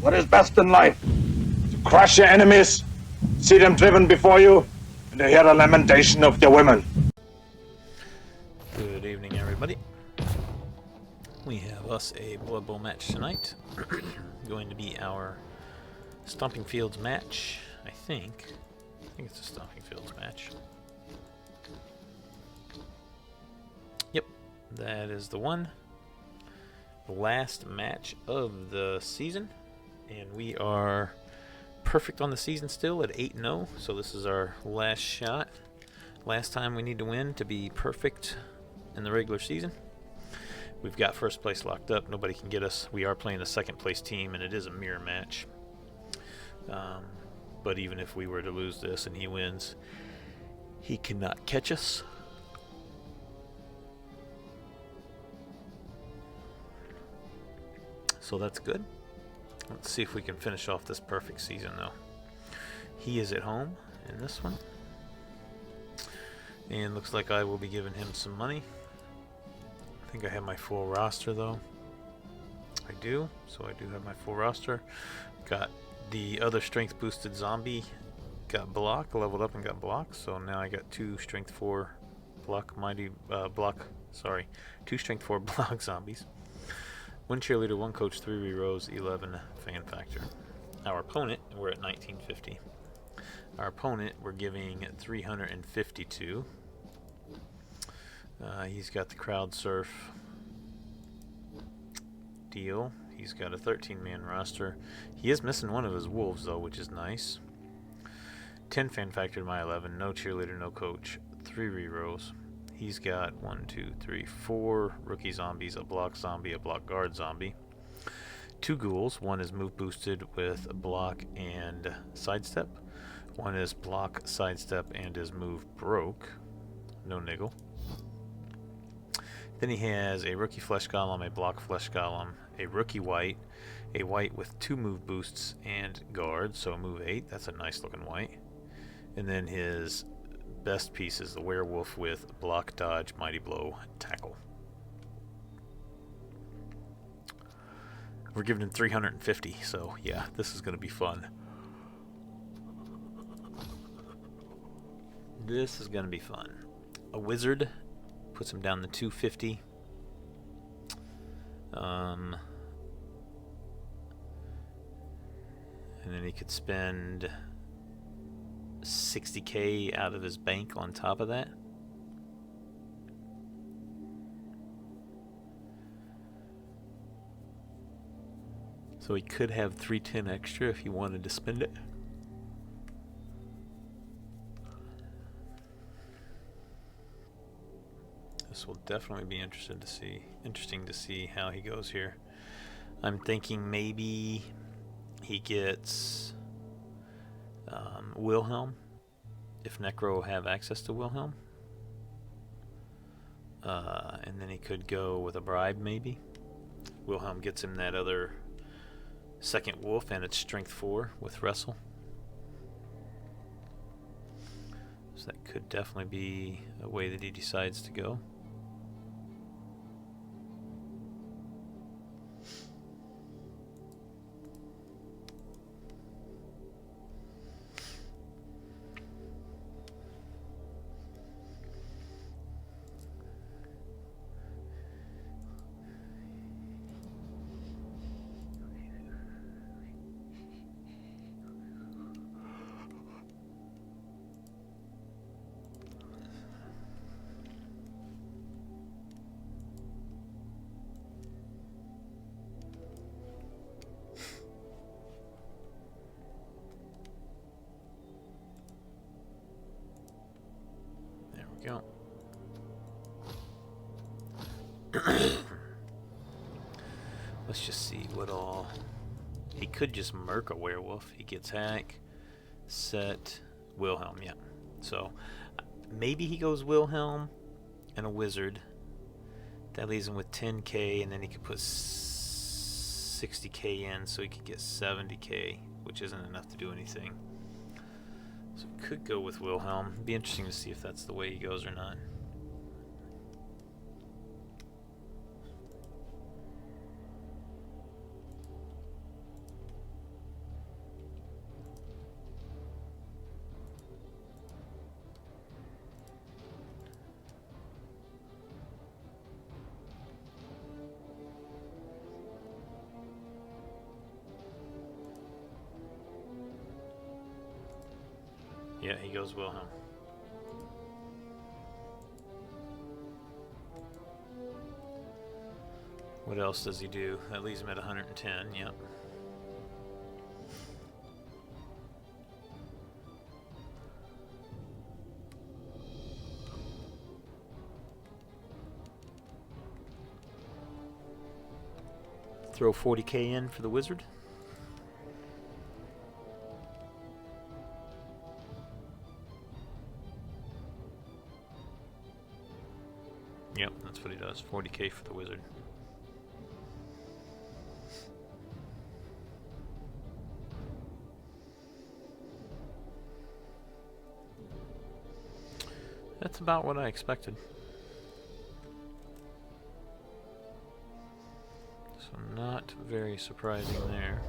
what is best in life? To crush your enemies, see them driven before you, and to hear the lamentation of your women. Good evening, everybody. We have us a Blood Bowl match tonight. Going to be our Stomping Fields match, I think. I think it's a Stomping Fields match. Yep, that is the one. Last match of the season, and we are perfect on the season still at 8-0, so this is our last shot. Last time we need to win to be perfect in the regular season. We've got first place locked up. Nobody can get us. We are playing the second place team, and it is a mirror match. But even if we were to lose this and he wins, he cannot catch us. So that's good. Let's see if we can finish off this perfect season, though. He is at home in this one. And looks like I will be giving him some money. I think I have my full roster, though. I do. So I do have my full roster. Got the other strength boosted zombie. Got block, leveled up and got block. So now I got 2 strength 4 block two strength 4 block zombies. 1 cheerleader, 1 coach, 3 rerows, 11 fan factor. Our opponent, we're at 1950. Our opponent, we're giving 352. He's got the crowd surf deal. He's got a 13-man roster. He is missing one of his wolves, though, which is nice. 10 fan factor to my 11. No cheerleader, no coach. 3 rerows. He's got 4 rookie zombies, a block zombie, a block guard zombie. 2 ghouls. 1 is move boosted with block and sidestep. 1 is block, sidestep, and is move broke. No niggle. Then he has a rookie flesh golem, a block flesh golem, a rookie white, a white with 2 move boosts and guard, so move 8. That's a nice looking white. And then his best piece is the werewolf with block, dodge, mighty blow, tackle. We're giving him 350, so yeah, this is going to be fun. This is going to be fun. A wizard puts him down to 250. And then he could spend 60k out of his bank on top of that. So he could have 310 extra if he wanted to spend it. This will definitely be interesting to see how he goes here. I'm thinking maybe he gets Wilhelm, if Necro have access to Wilhelm. And then he could go with a bribe, maybe. Wilhelm gets him that other second wolf, and it's strength 4 with wrestle. So that could definitely be a way that he decides to go. Go. Let's just see what all. He could just murk a werewolf. He gets hack, set, Wilhelm, yeah. So maybe he goes Wilhelm and a wizard. That leaves him with 10k, and then he could put 60k in, so he could get 70k, which isn't enough to do anything. So could go with Wilhelm. It'd be interesting to see if that's the way he goes or not. Yeah, he goes Wilhelm. What else does he do? That leaves him at 110, yep. Throw 40k in for the wizard. Yep, that's what he does. 40k for the wizard. That's about what I expected. So not very surprising there.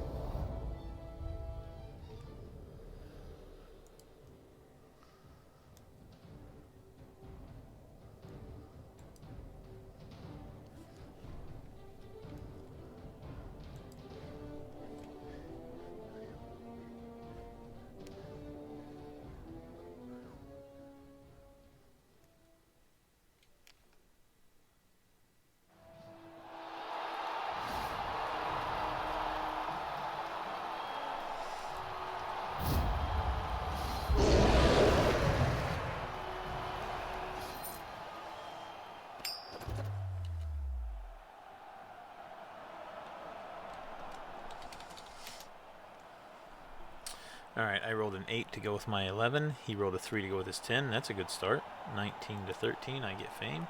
Alright, I rolled an 8 to go with my 11. He rolled a 3 to go with his 10. That's a good start. 19 to 13, I get fame.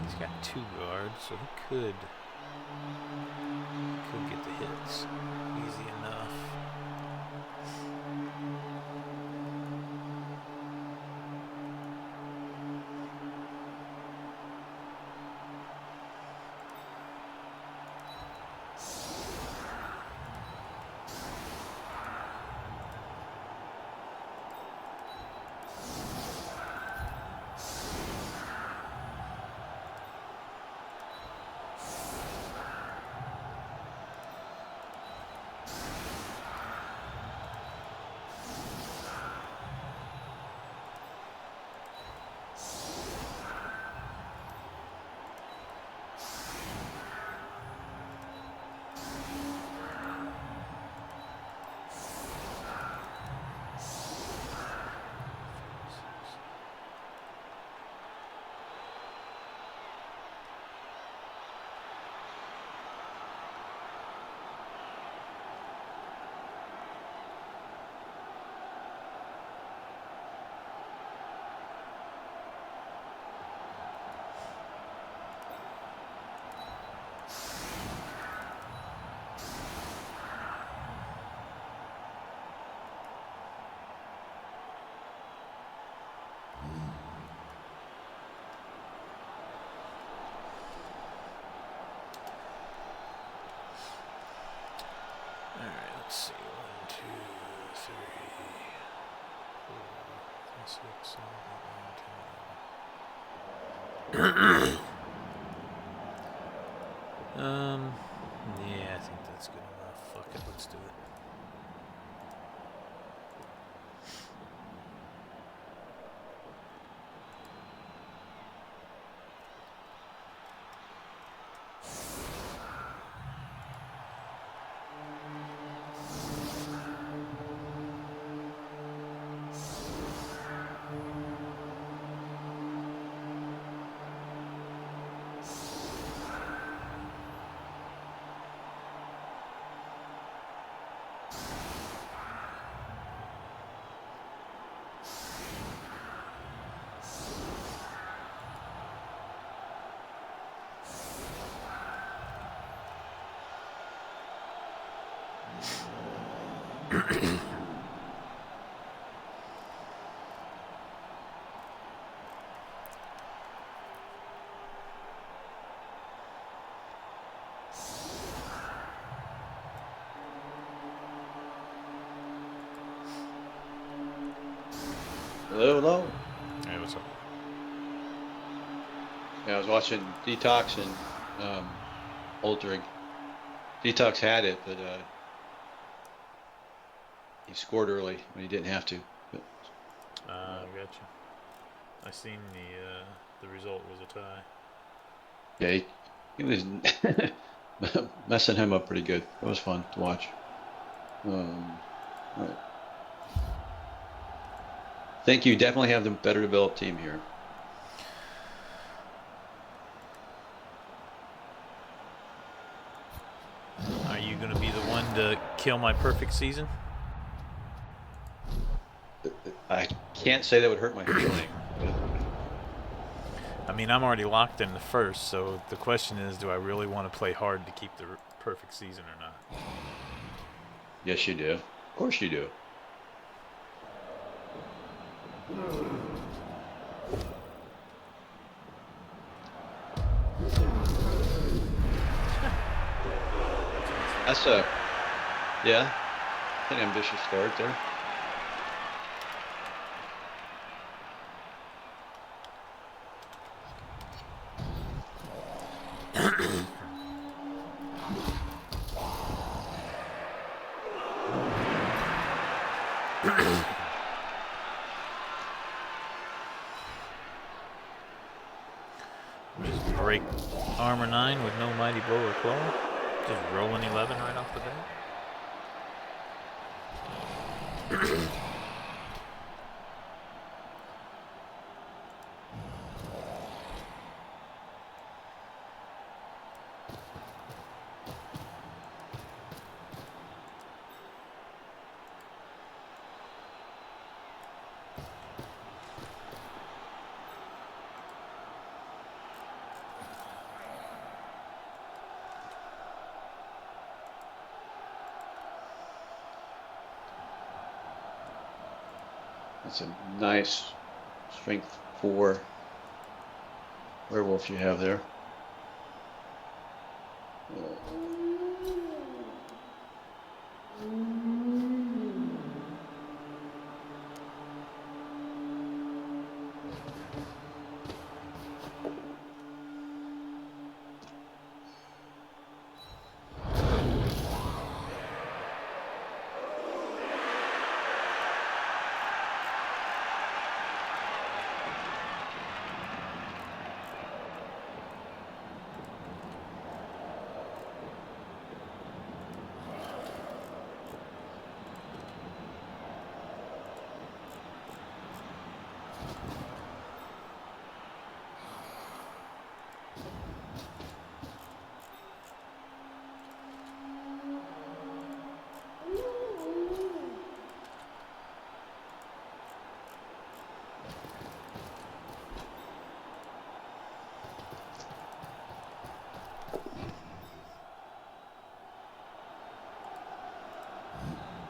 He's got 2 guards, so he could get the hits easy enough. Let's see, 1, 2, 3, 4, 5, 6, 7, 8, 9, 10, 11. Yeah, I think that's good enough. Fuck it, let's do it. Hello, hello. Hey, what's up? Yeah, I was watching Detox and Oldring. Detox had it, but he scored early when he didn't have to. But, Gotcha. I seen the result was a tie. yeah, he was messing him up pretty good. It was fun to watch. Right. Think you definitely have the better developed team here. Are you going to be the one to kill my perfect season? I can't say that would hurt my feeling. I mean, I'm already locked in the first, so the question is, do I really want to play hard to keep the perfect season or not? Yes, you do. Of course you do. That's yeah, an ambitious start there. Just break armor 9 with no mighty blow or claw. Just roll an 11 right off the bat. That's a nice strength 4 werewolf you have there.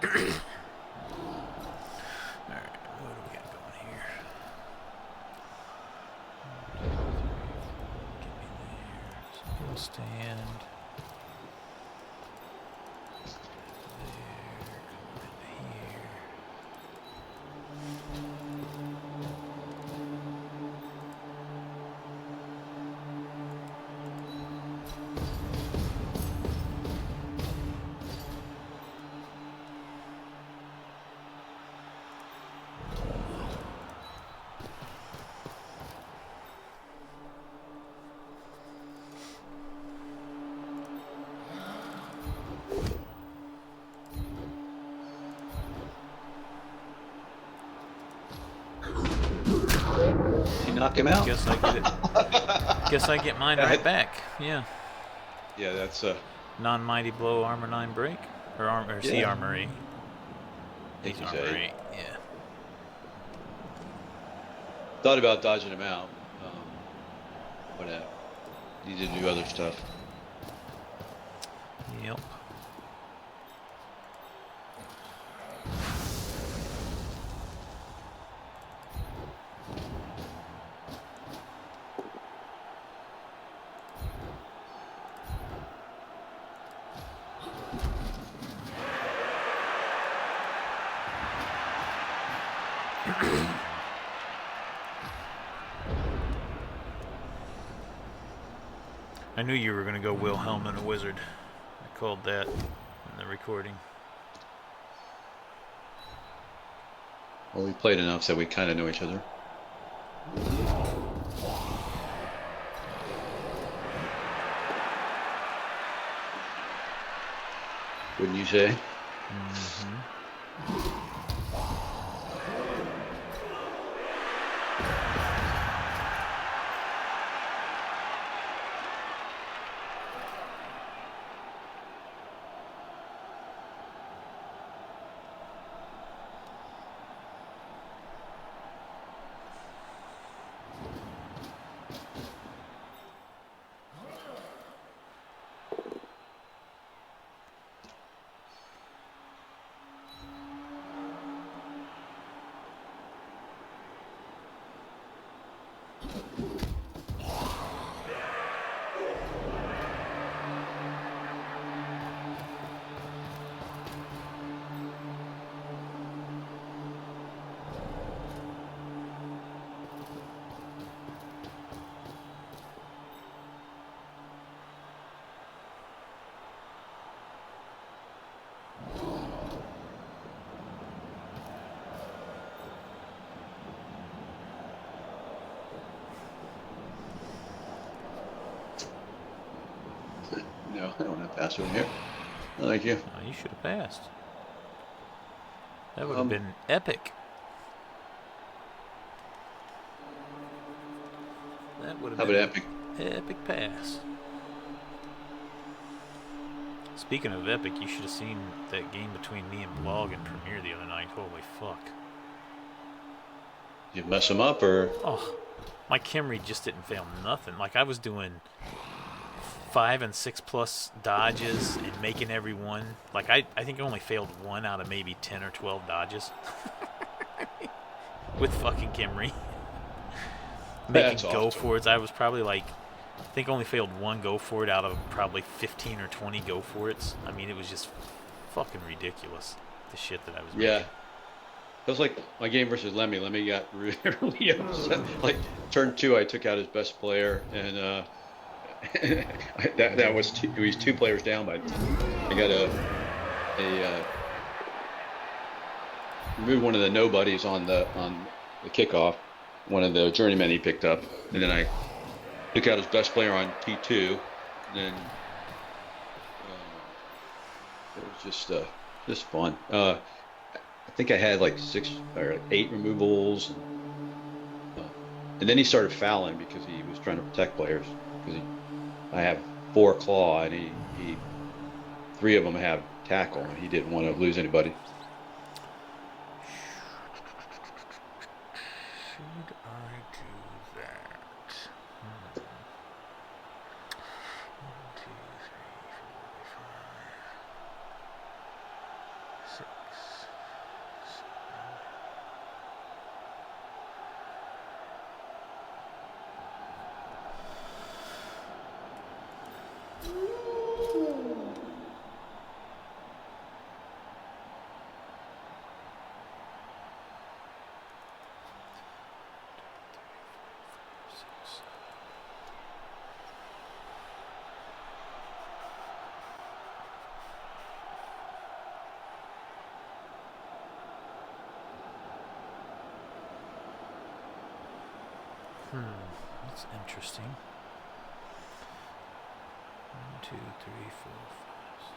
Alright, what do we got going here? Get me there. Stand. Knock him out. Guess I get it. Guess I get mine right back. Yeah. Yeah, that's Non-mighty blow armor 9 break or C Yeah. armor 8. Think H he's armor 8. 8. Yeah. Thought about dodging him out, but needed to do other stuff. Yep. I knew you were going to go Wilhelm and a wizard. I called that in the recording. Well, we played enough so we kind of know each other. Wouldn't you say? Mm-hmm. No, I don't have password here. Oh, thank you. Oh, you should have passed. That would have been epic. That would have How been about epic? epic pass. Speaking of epic, you should have seen that game between me and Blog and Premiere the other night. Holy fuck. Did you mess them up or? Oh, my Camry just didn't fail nothing. Like, I was doing 5 and 6 plus dodges and making every one. Like, I think I only failed 1 out of maybe 10 or 12 dodges. With fucking Camry. Making go for it. I was probably like, I think I only failed 1 go for it out of probably 15 or 20 go for it. I mean, it was just fucking ridiculous, the shit that I was making. It was like my game versus Lemmy. Lemmy got really upset. Like turn 2, I took out his best player, and that was he was 2 players down. But I got a removed one of the nobodies on the kickoff. One of the journeymen he picked up, and then I took out his best player on T2. And then it was just fun. I think I had like 6 or 8 removals, and then he started fouling because he was trying to protect players. Because I have 4 claw, and he 3 of them have tackle, and he didn't want to lose anybody. Should I do that? 1, 2, 3, 4, 5, 6, 7. That's interesting. 1, 2, 3, 4, 5,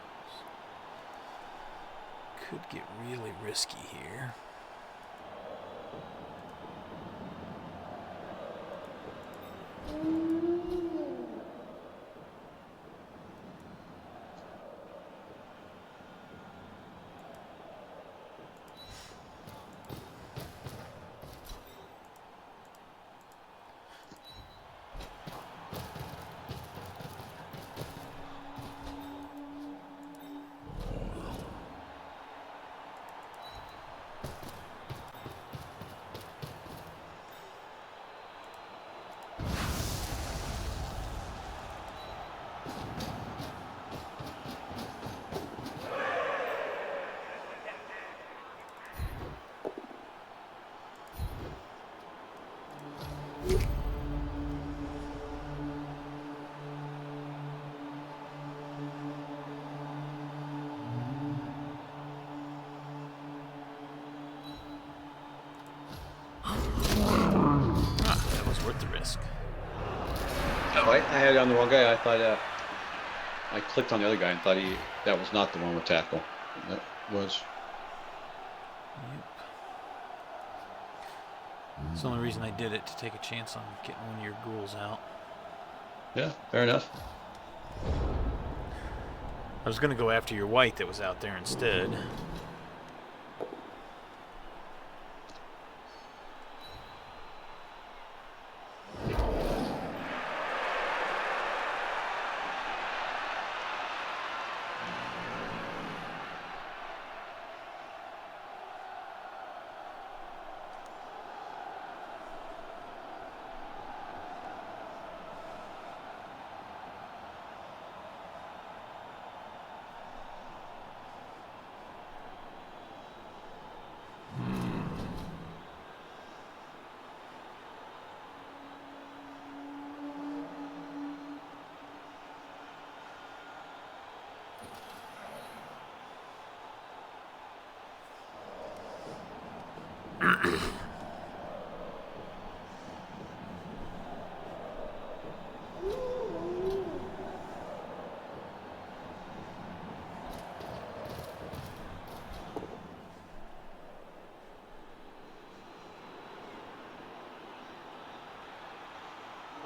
6. Could get really risky here. worth the risk. Oh, I had it on the wrong guy. I thought I clicked on the other guy and thought that was not the one with tackle. That was. Yep. It's the only reason I did it, to take a chance on getting one of your ghouls out. Yeah, fair enough. I was going to go after your white that was out there instead.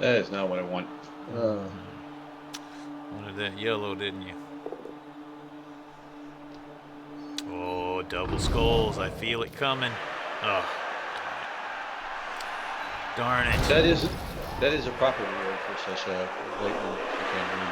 That is not what I want. Wanted that yellow, didn't you? Oh, double skulls. I feel it coming. Oh, darn it. That is a proper reward for such a blatant chicane.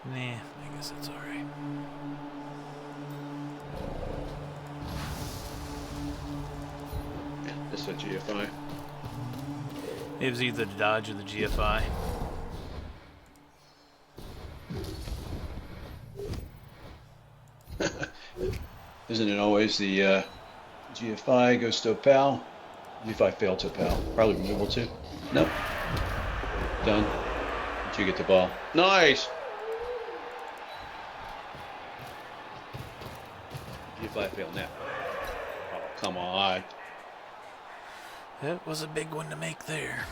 Nah, I guess that's alright. This is a GFI. It was either the Dodge or the GFI. Isn't it always the GFI goes to a pal? If I fail to pal. Probably removal too. Nope. Done. Did you get the ball? Nice! If I fail now. Oh, come on. That was a big one to make there.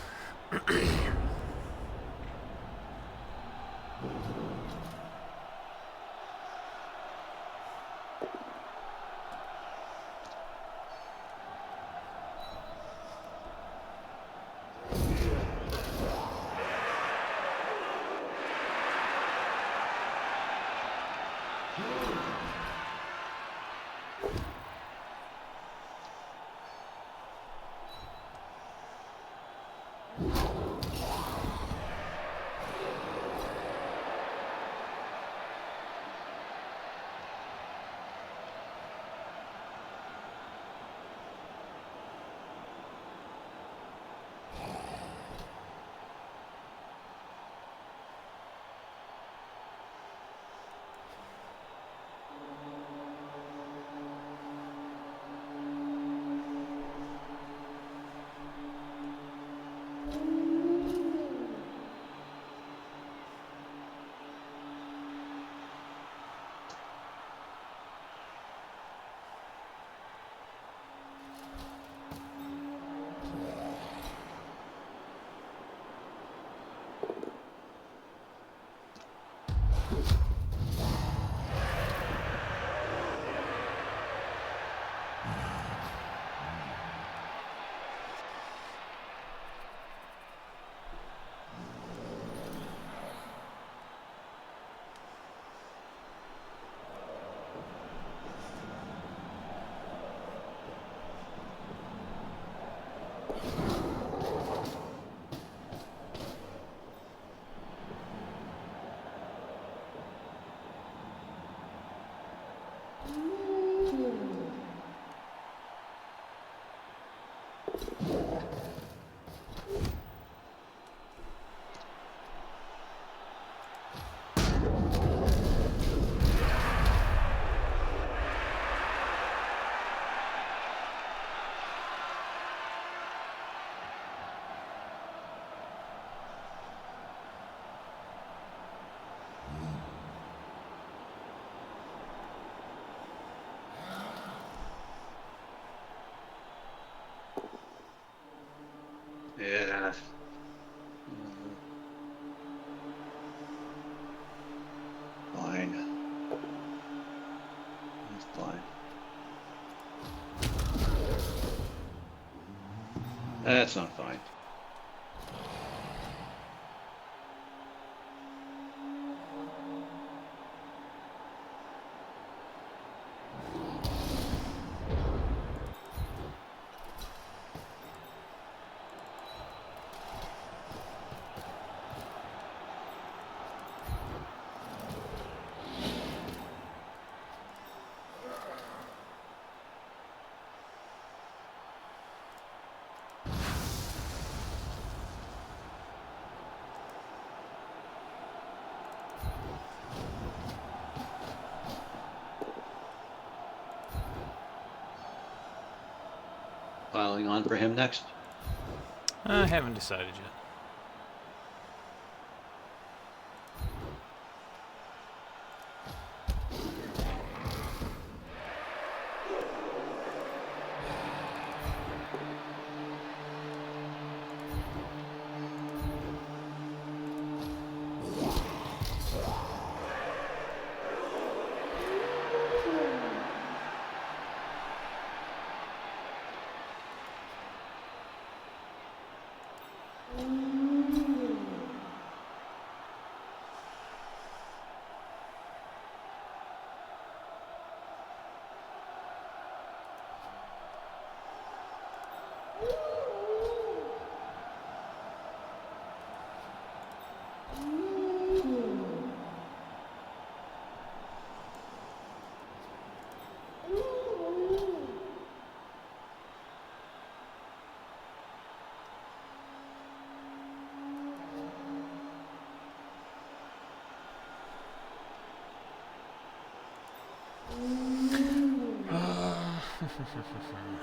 Yeah. Fine. It's fine. That's not fine. Piling on for him next. I haven't decided yet.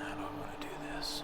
How do I want to do this?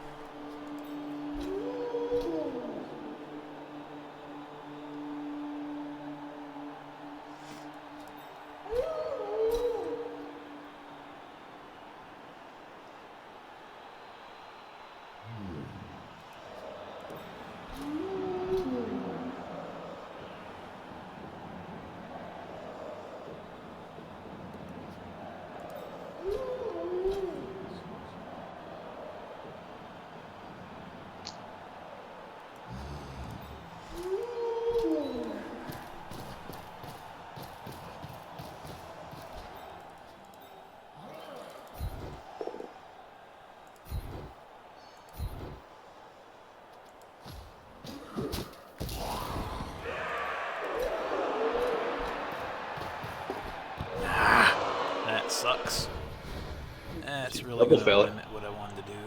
really Double going to fail it. limit what I wanted to do.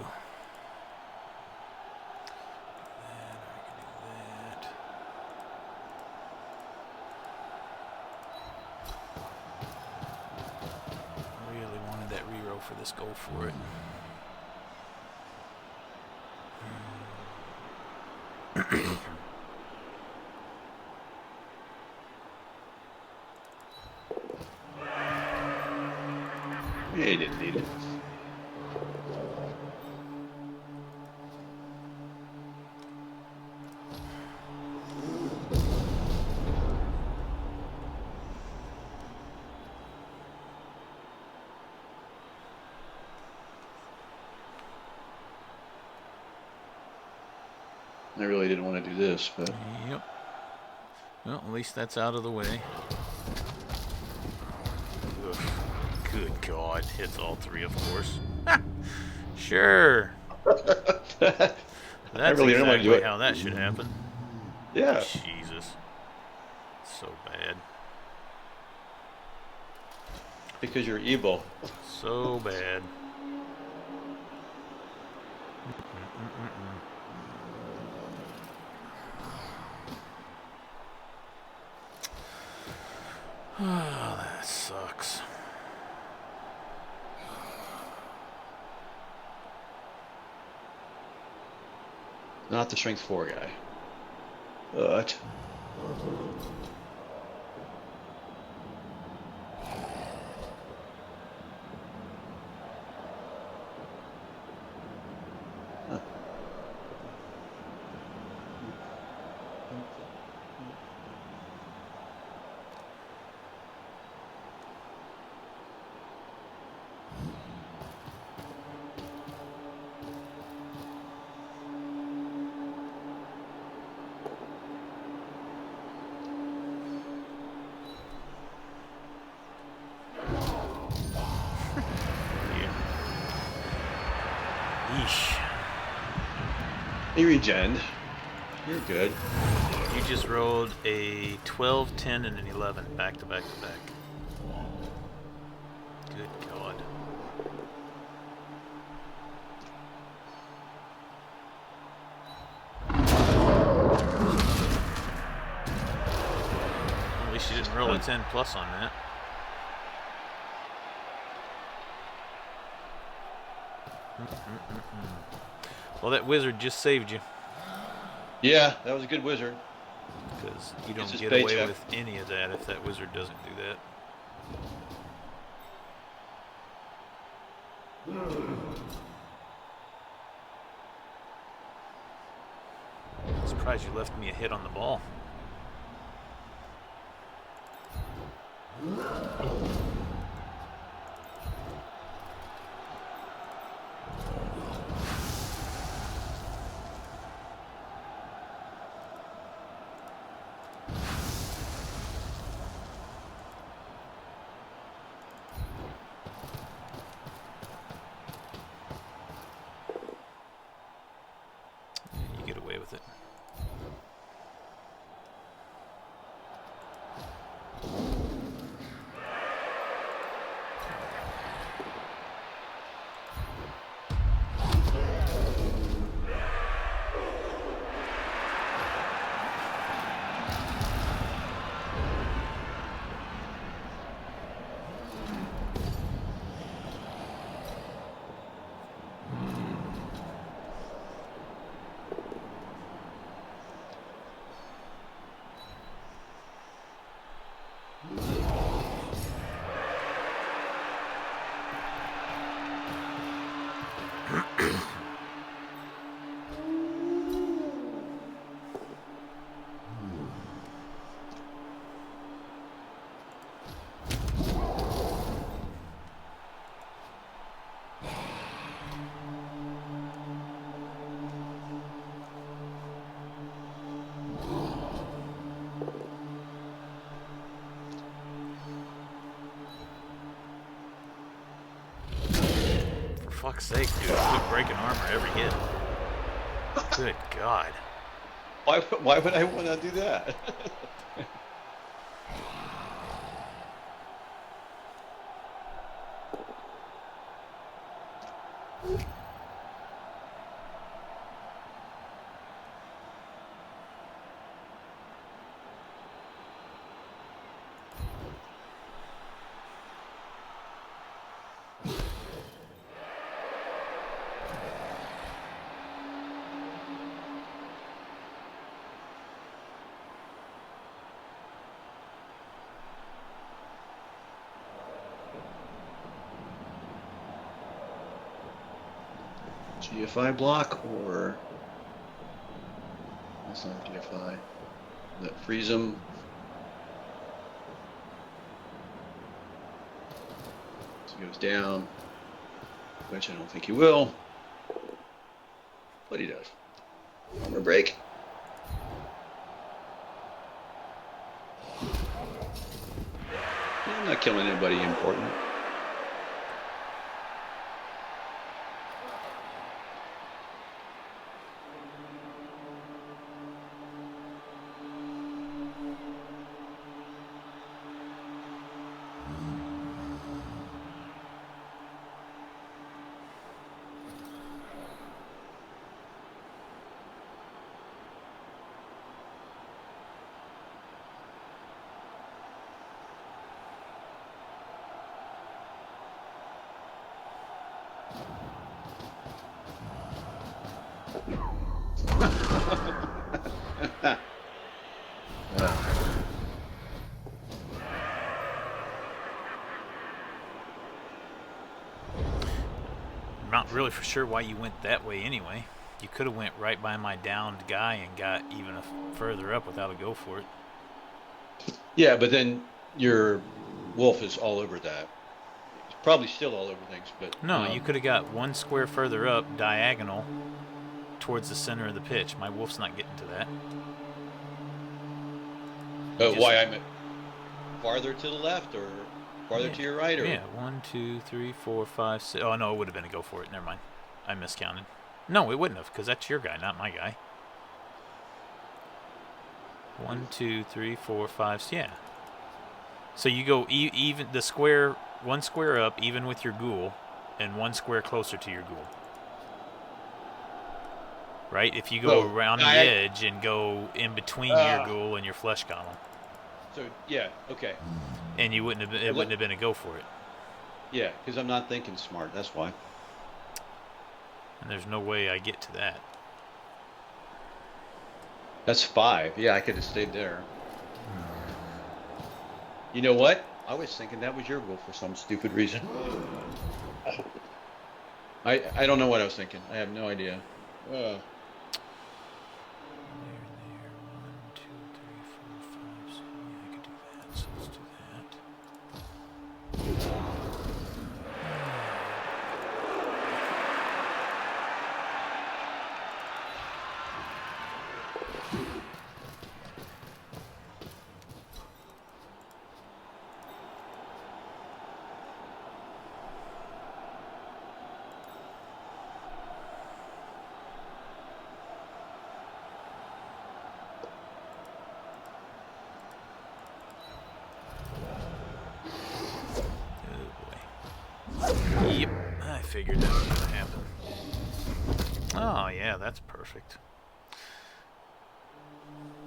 That, I really wanted that reroll for this. Go for it. He didn't need it. I really didn't want to do this, but Yep. Well, at least that's out of the way. Ugh. Good God. Hits all three, of course. Sure. I That's really didn't want to do exactly it. how that should happen. Yeah, Jesus. So bad. because you're evil. So bad. Oh, that sucks. Not the strength 4 guy. But Yeesh. he regened. You're good. You just rolled a 12, 10, and an 11 back to back to back. Good God. At least you didn't roll a 10 plus on that. Well, that wizard just saved you. Yeah, that was a good wizard. Because you don't his get away paycheck. with any of that if that wizard doesn't do that. I'm surprised you left me a hit on the ball. You get away with it. For fuck's sake, dude. Quit breaking armor every hit. Good God. Why would I want to do that? GFI block or that's not GFI. That freeze them. So he goes down, which I don't think he will, but he does. Armor break. I'm not killing anybody important. I'm not really for sure why you went that way anyway. You could have went right by my downed guy and got even further up without a go for it. Yeah, but then your wolf is all over that. It's probably still all over things, but no, you could have got one square further up, diagonal, towards the center of the pitch. My wolf's not getting to that. Why I'm farther to the left or farther to your right? Or? Yeah, 1, 2, 3, 4, 5, 6. Oh, no, it would have been a go for it. Never mind. I miscounted. No, it wouldn't have, because that's your guy, not my guy. 1, 2, 3, 4, 5. Yeah. So you go even the square, one square up, even with your ghoul, and one square closer to your ghoul. Right? If you go around the edge and go in between your ghoul and your flesh column. So yeah, okay. And you wouldn't have been, it wouldn't have been a go for it. Yeah, because I'm not thinking smart. That's why. And there's no way I get to that. That's 5. Yeah, I could have stayed there. You know what? I was thinking that was your goal for some stupid reason. I don't know what I was thinking. I have no idea. There, 1, 2, 3, 4, 5. So yeah, I could do that. So let's do that. Yep, I figured that was going to happen. Oh, yeah, that's perfect.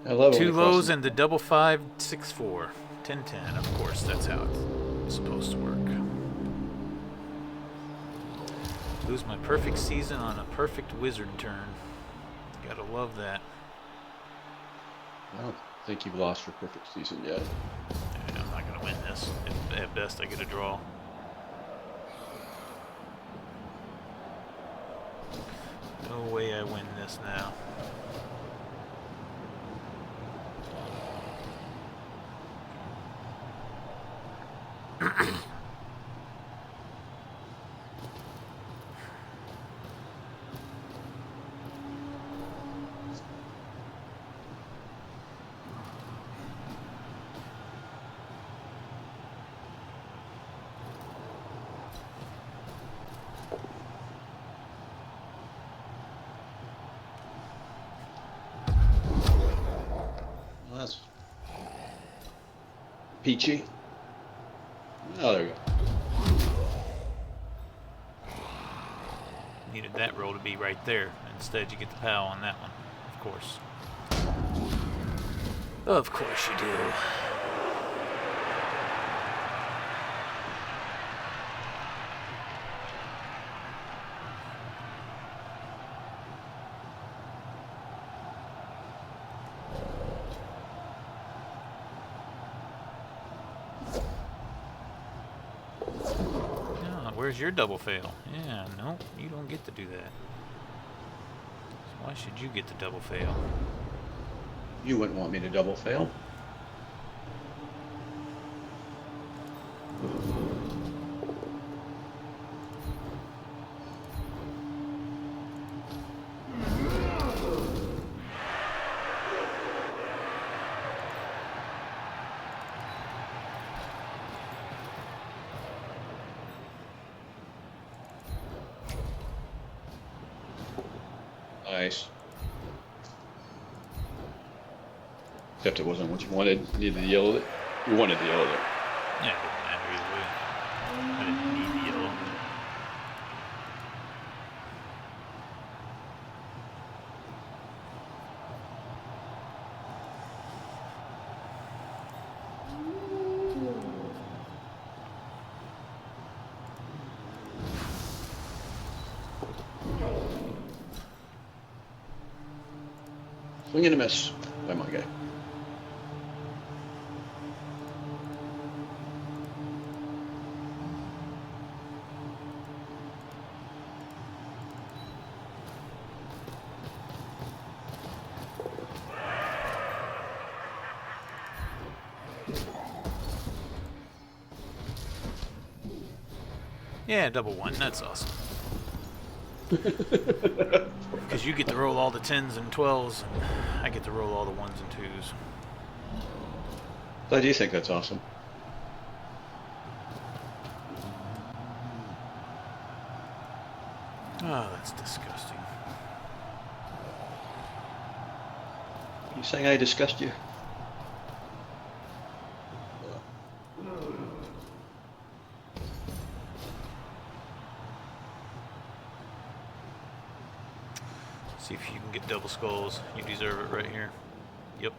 I love 2 lows and the double 5, 6, 4. 10, 10. Of course, that's how it's supposed to work. Lose my perfect season on a perfect wizard turn. Gotta love that. I don't think you've lost your perfect season yet. I'm not gonna win this. At best, I get a draw. No way I win this now. Well, that's peachy. Oh, there we go. Needed that roll to be right there. Instead, you get the POW on that one. Of course. Of course you do. Where's your double fail? Yeah, no, you don't get to do that. Why should you get the double fail? You wouldn't want me to double fail. Nice. Except it wasn't what you wanted. You needed to yellow it. You wanted to yellow it. Yeah, it didn't matter either way. I didn't need the yellow. Swing and a miss. Come on, guy. Yeah, double one. That's awesome. Because you get to roll all the 10s and 12s, and I get to roll all the 1s and 2s. I do think that's awesome. Oh, that's disgusting. You saying I disgust you? See if you can get double skulls. You deserve it right here. Yep.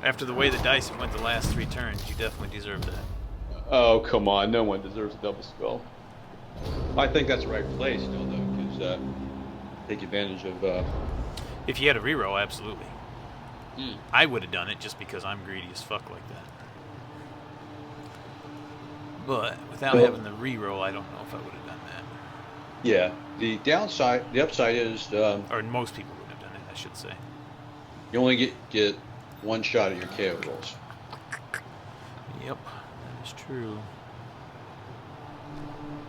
After the way the dice went the last 3 turns, you definitely deserve that. Oh, come on. No one deserves a double skull. I think that's the right play still, though, because take advantage of... If you had a reroll, absolutely. I would have done it just because I'm greedy as fuck like that. But without having the reroll, I don't know if I would have done that. Yeah. The upside is... or most people would have done it, I should say. You only get 1 shot at your KO rolls. Yep, that is true.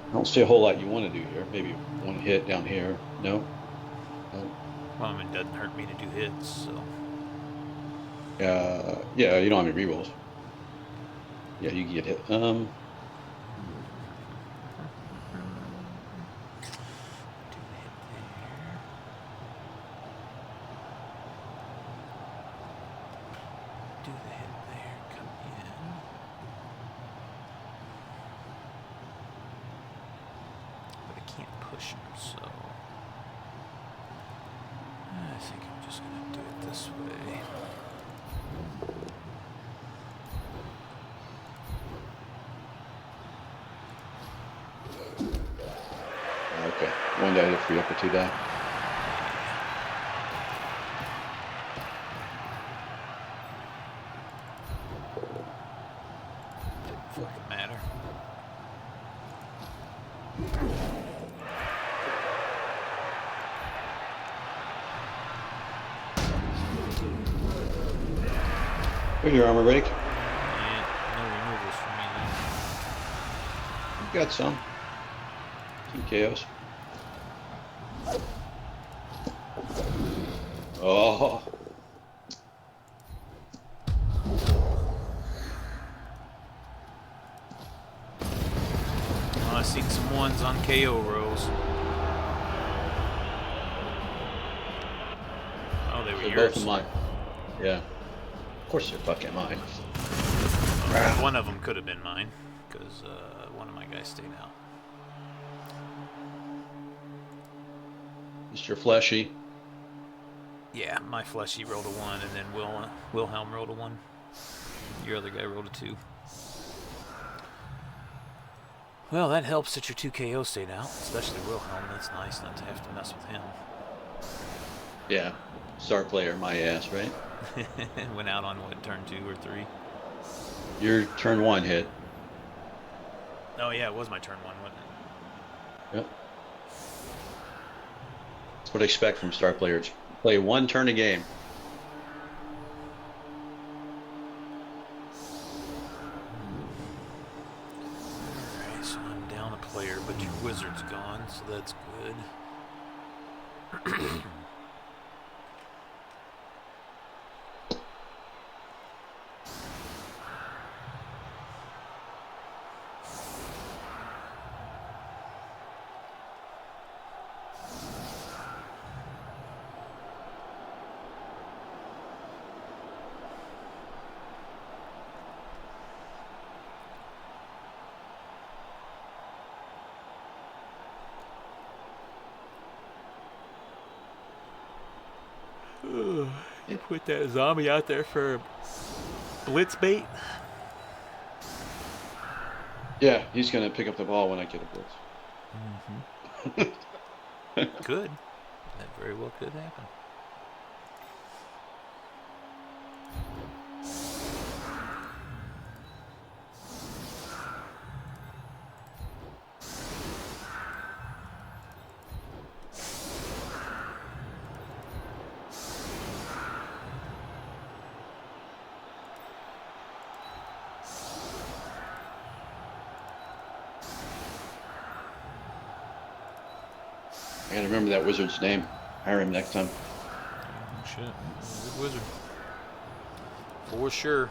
I don't see a whole lot you want to do here. Maybe 1 hit down here. No? No. Well, I mean, it doesn't hurt me to do hits, so... Yeah, you don't have any rerolls. Yeah, you can get hit. Okay, 1 die to free up a 2 die. Didn't fucking matter. Here's your armor break. Yeah, no removals for me You got some. 2 KOs. Oh. Oh, I've seen some 1s on KO rolls. Oh, they were They're yours. both mine. Yeah. Of course they're fucking mine. Well, one of them could have been mine, because one of my guys stayed out. Mr. Fleshy. Yeah, my fleshy rolled a 1, and then Wilhelm rolled a 1. Your other guy rolled a 2. Well, that helps that your 2 KO stayed out, especially Wilhelm. That's nice not to have to mess with him. Yeah. Star player, my ass, right? Went out on, what, turn 2 or 3? Your turn 1 hit. Oh, yeah, it was my turn 1, wasn't it? Yep. what I expect from star players. Play one turn a game. Alright, so I'm down a player, but your wizard's gone, so that's good. You put that zombie out there for blitz bait? Yeah, he's gonna pick up the ball when I get a blitz. Good. That very well could happen. I gotta remember that wizard's name. Hire him next time. Oh, shit. Good wizard. For sure.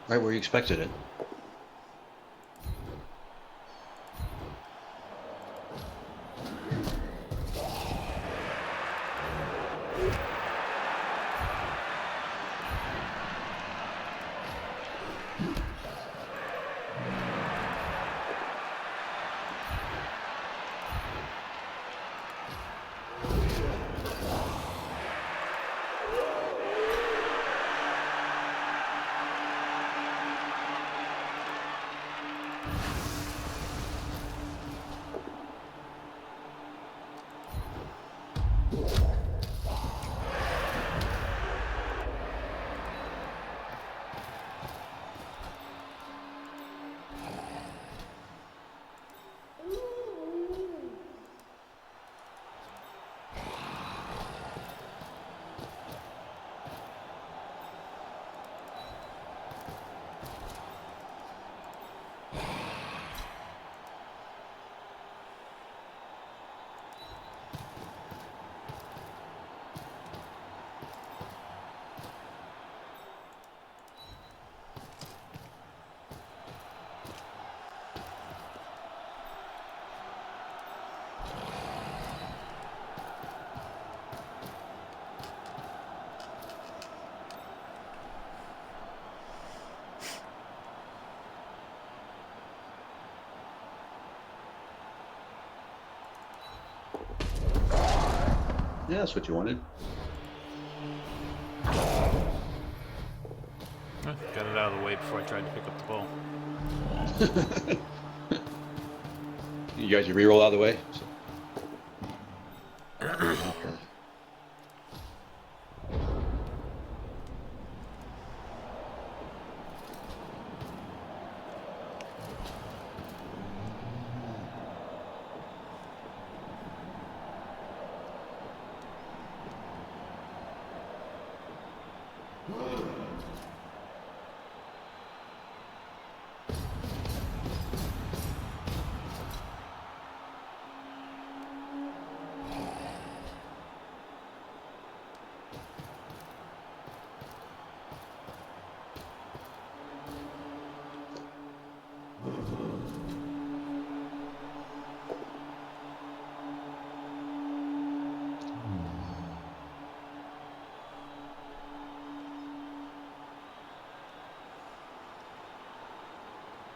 Right where you expected it. Yeah, that's what you wanted. Got it out of the way before I tried to pick up the ball. You guys, you re-roll out of the way. So.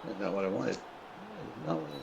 That's not what I wanted. Not what I wanted.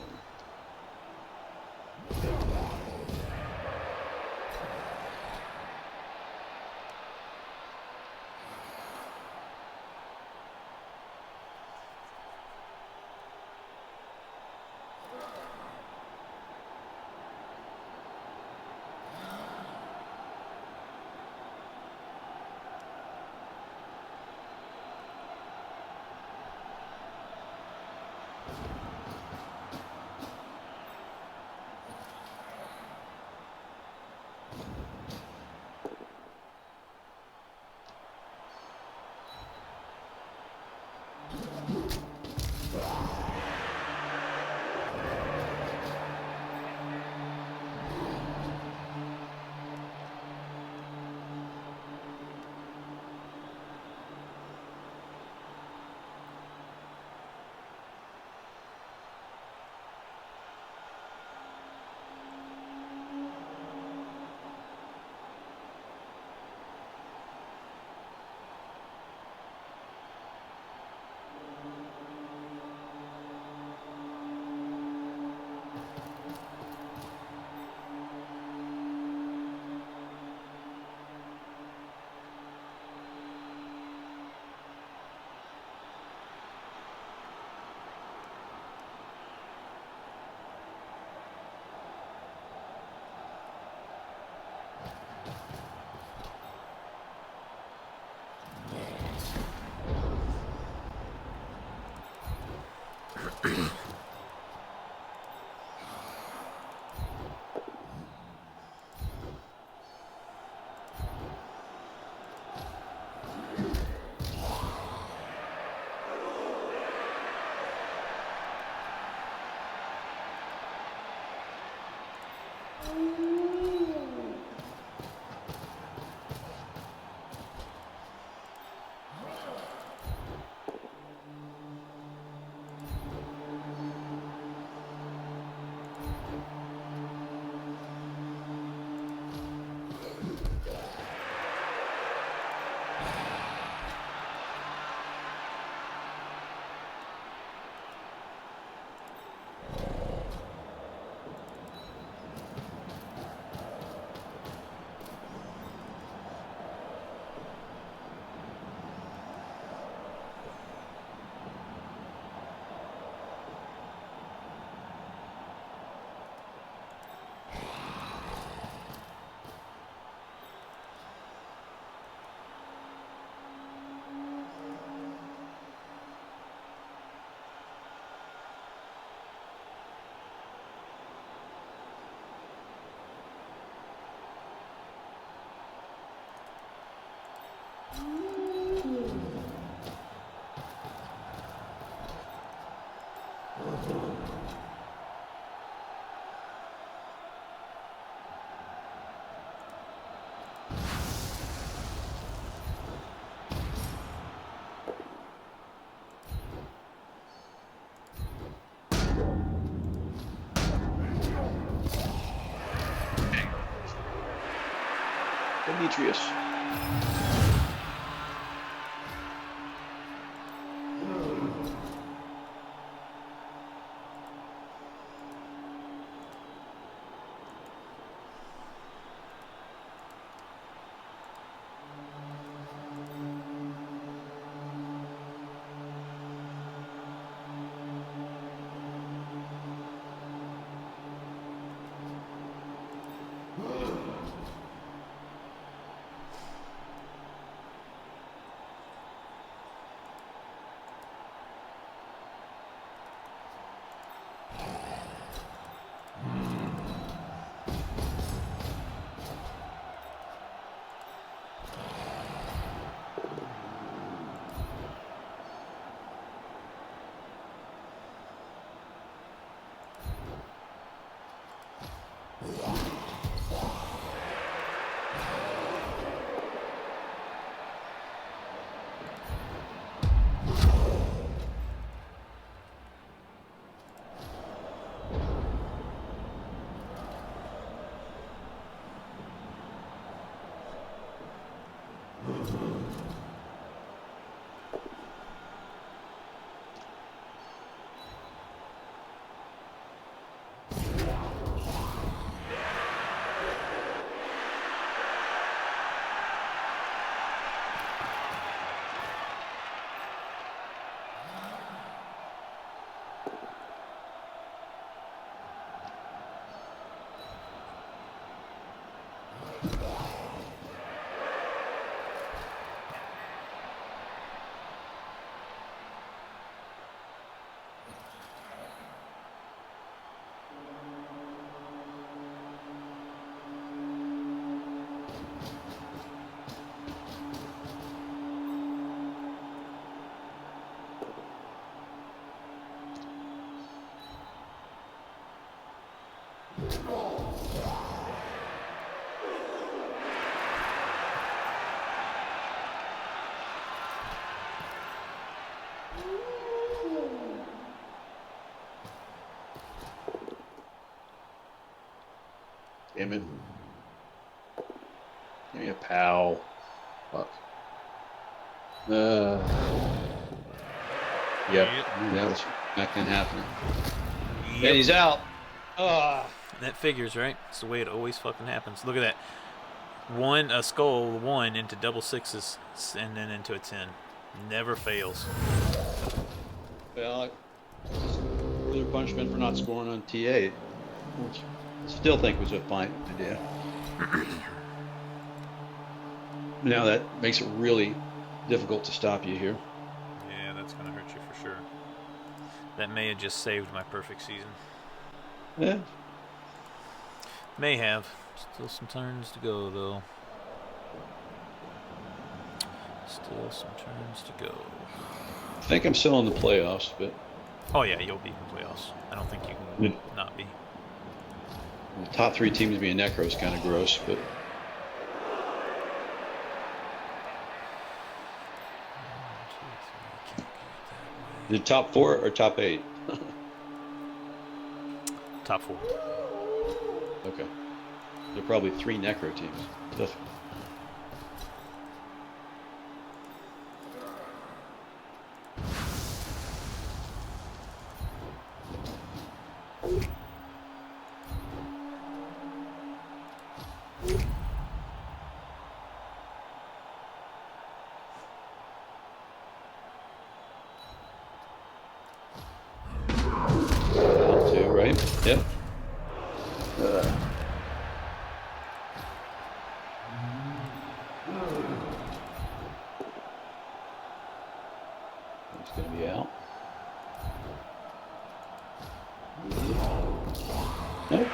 Demetrius. Damn it. Give me a pow. Fuck. Yep. That was not gonna happen. Yep. And he's out. That figures, right? It's the way it always fucking happens. Look at that. A skull, one into double sixes, and then into a 10. Never fails. Well, further punishment for not scoring on T8, which I still think was a fine idea. Now that makes it really difficult to stop you here. Yeah, that's gonna hurt you for sure. That may have just saved my perfect season. Yeah. May have. Still some turns to go, though. Still some turns to go. I think I'm still in the playoffs, but... Oh, yeah, you'll be in the playoffs. I don't think you can not be. The top 3 teams being Necro is kind of gross, but the top 4 or top 8? Top 4. Okay. There are probably 3 Necro teams. Ugh. Round 2, right? Yep. He's going to be out. Nope.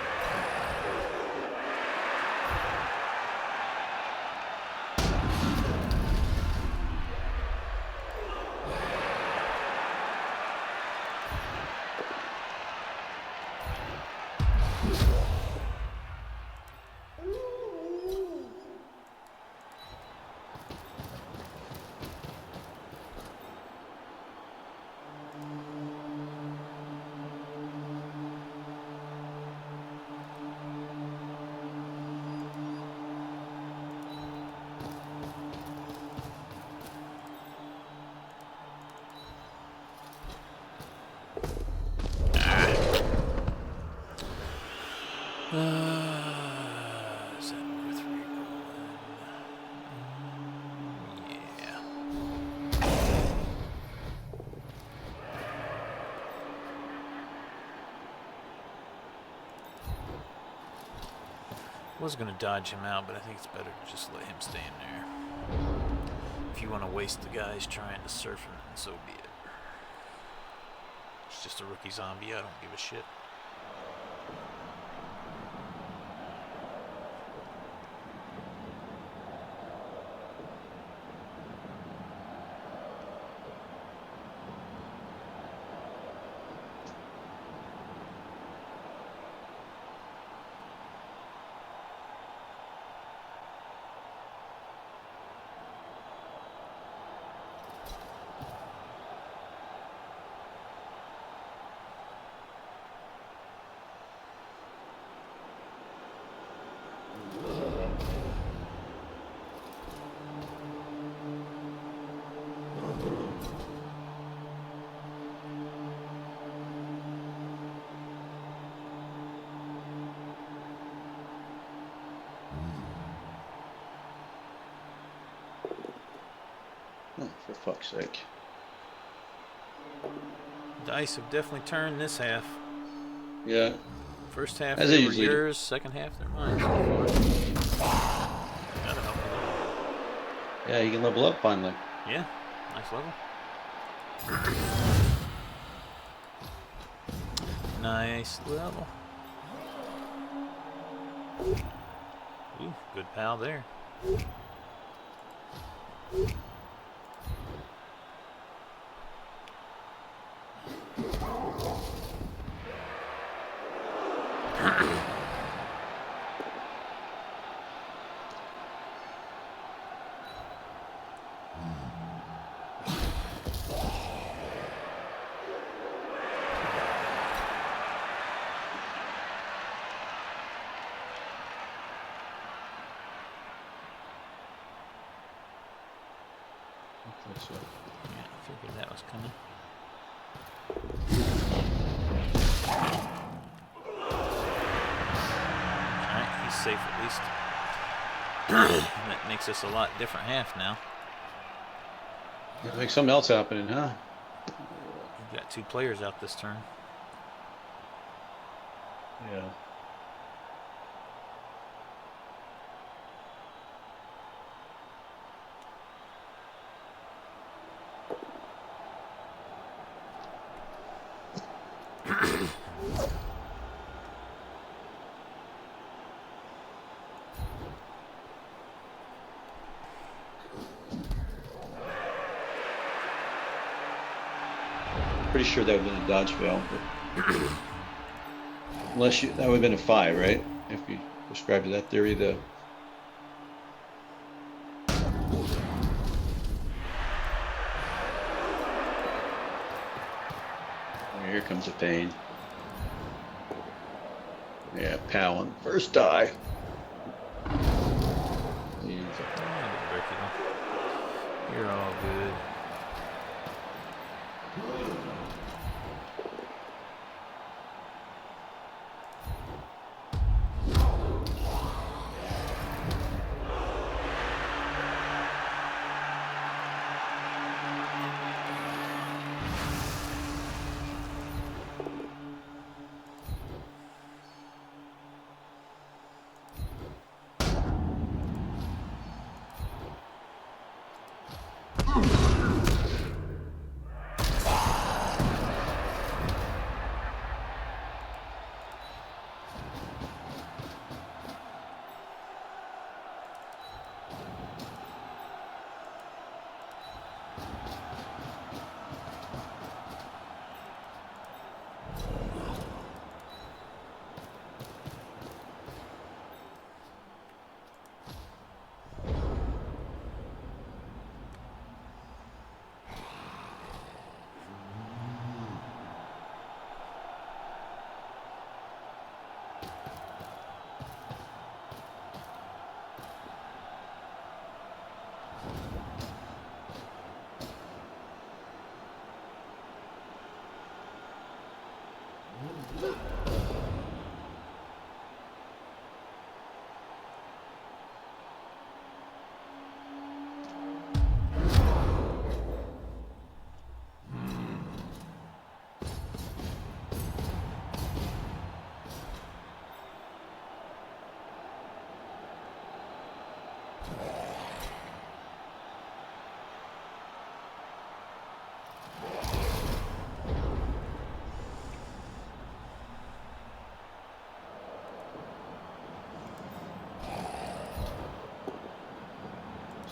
Is that worth re-rolling? Yeah. I was going to dodge him out, but I think it's better to just let him stay in there. If you want to waste the guys trying to surf him, then so be it. It's just a rookie zombie, I don't give a shit. Oh, for fuck's sake. Dice have definitely turned this half. Yeah. First half As they they were usually do. yours, second half they're mine. Gotta help you out. Yeah, you can level up finally. Yeah, nice level. Nice level. Ooh, good pal there. So, Yeah, I figured that was coming. Alright, he's safe at least. That makes us a lot different half now. gotta make something else happening, huh? We've got 2 players out this turn. Yeah. Pretty sure that would have been a dodge fail, but Unless you, that would have been a 5, right? If you prescribe to that theory, the here comes the pain. Yeah, Palin. First die. You're all good.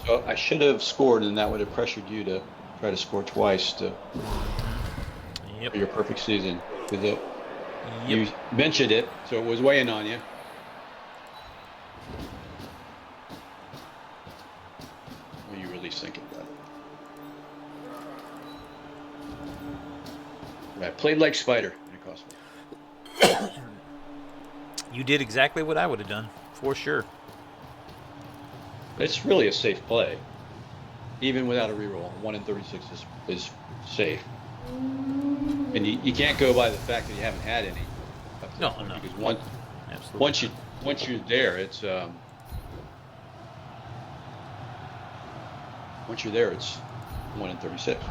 So I should have scored, and that would have pressured you to try to score twice to for your perfect season. Because you mentioned it, so it was weighing on you. What are you really thinking about it? I played like Spider, and it cost me. You did exactly what I would have done, for sure. It's really a safe play. Even without a reroll, 1 in 36 is safe. And you can't go by the fact that you haven't had any. No. Because Absolutely. once you're there, it's once you're there, it's 1 in 36.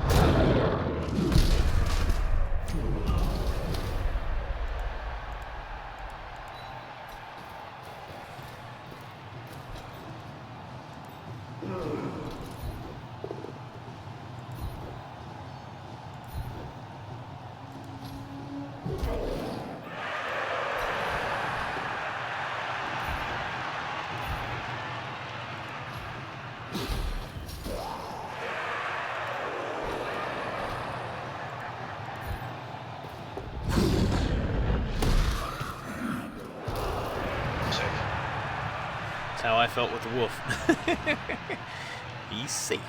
How I felt with the wolf. He's safe.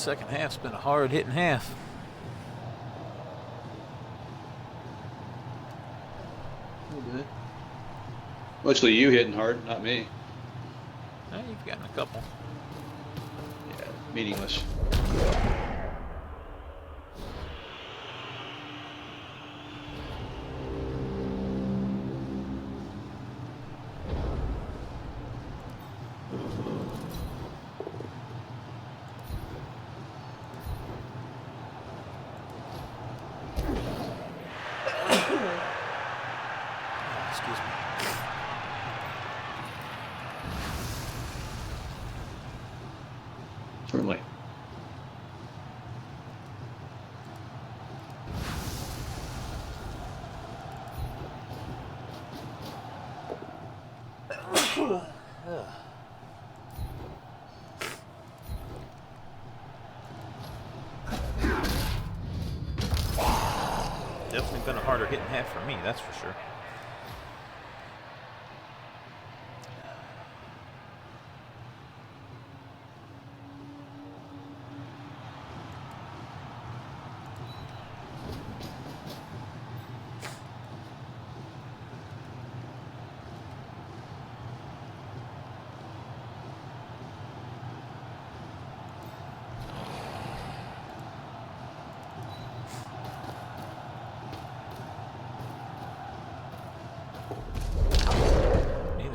second half's been a hard hitting half. Okay. Mostly you hitting hard, not me. You've gotten a couple. Yeah, meaningless. Excuse me. Certainly. Definitely been a harder hitting half for me, that's for sure.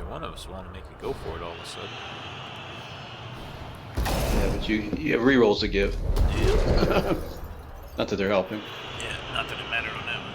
One of us want to make a go for it all of a sudden. Yeah, but you have rerolls to give. Yeah. Not that they're helping. Yeah, not that it mattered on that one.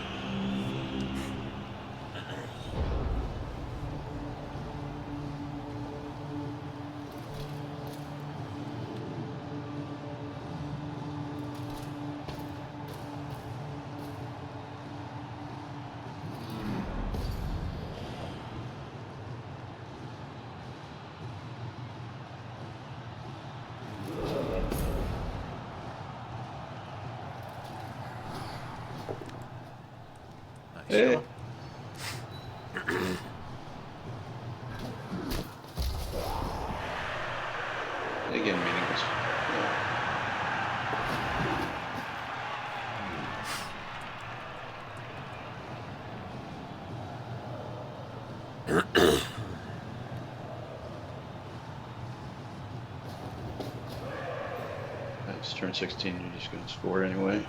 Hey. Again, meaningless. It's turn 16, you're just going to score anyway.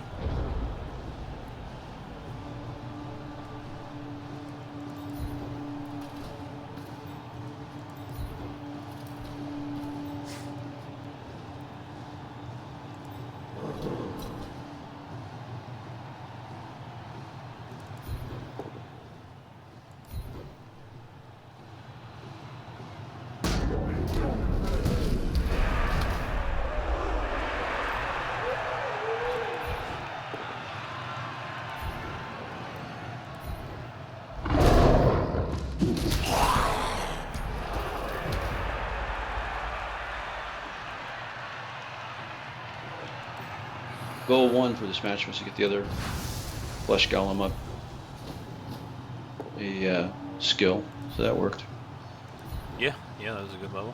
Goal 1 for this match was to get the other flesh golem up a skill, so that worked. Yeah, that was a good level.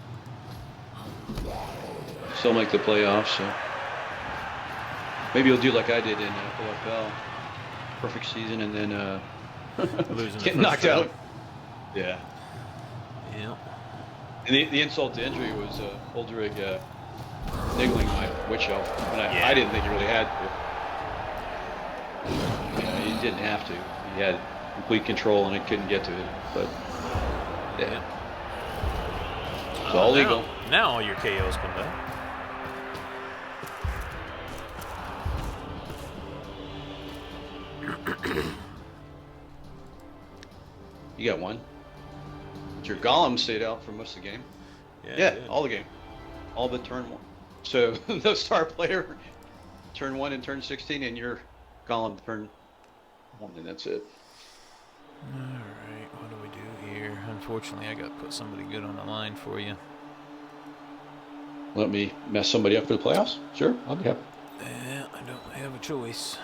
Still make the playoffs, so maybe you'll do like I did in OFL, perfect season, and then Losing get the knocked first out. Yeah. Yeah. And the insult to injury was Holdrig niggling my witch elf, and I didn't think he really had to. Yeah, he didn't have to. He had complete control and he couldn't get to it. But yeah, it's all legal. Now all your KOs come back. You got one. But your golem stayed out for most of the game. Yeah, all the game. All but turn 1. So the star player, turn 1 and turn 16, and your golem turn 1, and that's it. Alright, what do we do here? Unfortunately, I got to put somebody good on the line for you. Let me mess somebody up for the playoffs? Sure, I'll be happy. Yeah, I don't have a choice.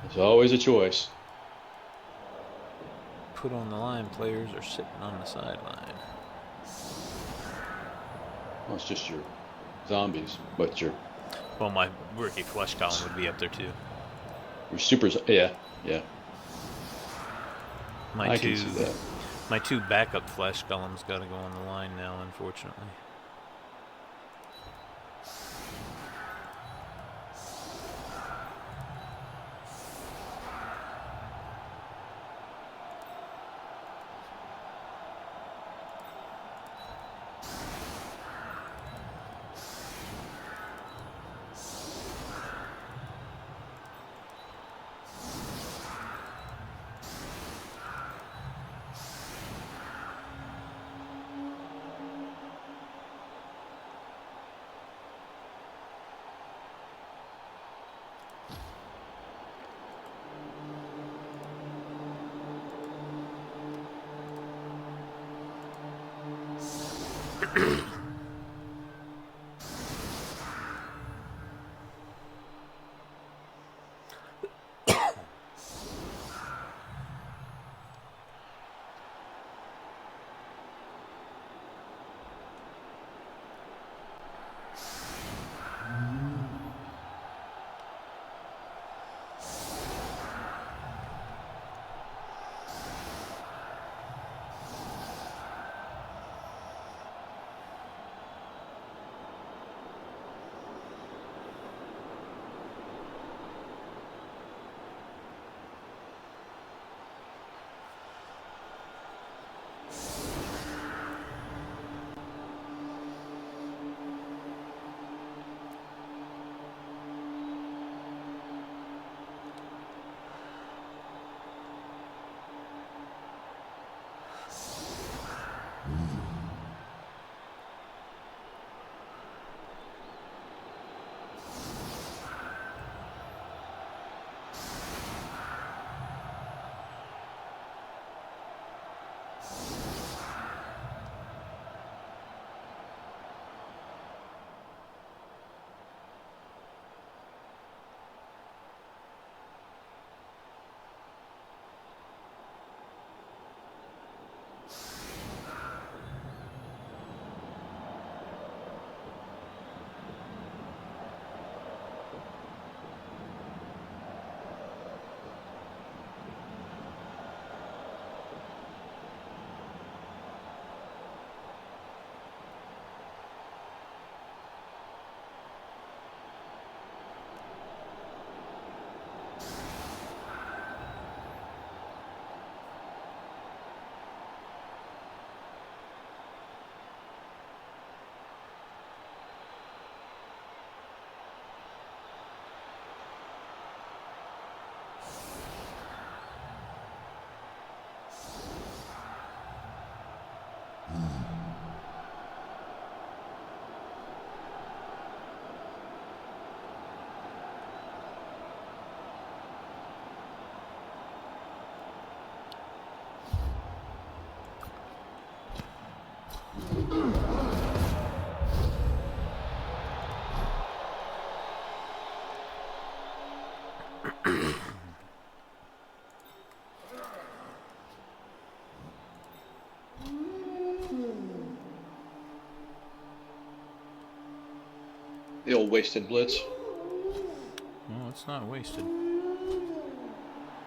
There's always a choice. Put on the line players are sitting on the sideline. Well, it's just your zombies, but Well, my rookie flesh column would be up there too. your supers. Yeah, yeah. My I two, can see that. my two backup flesh columns got to go on the line now, unfortunately. The old wasted blitz. Well, it's not wasted.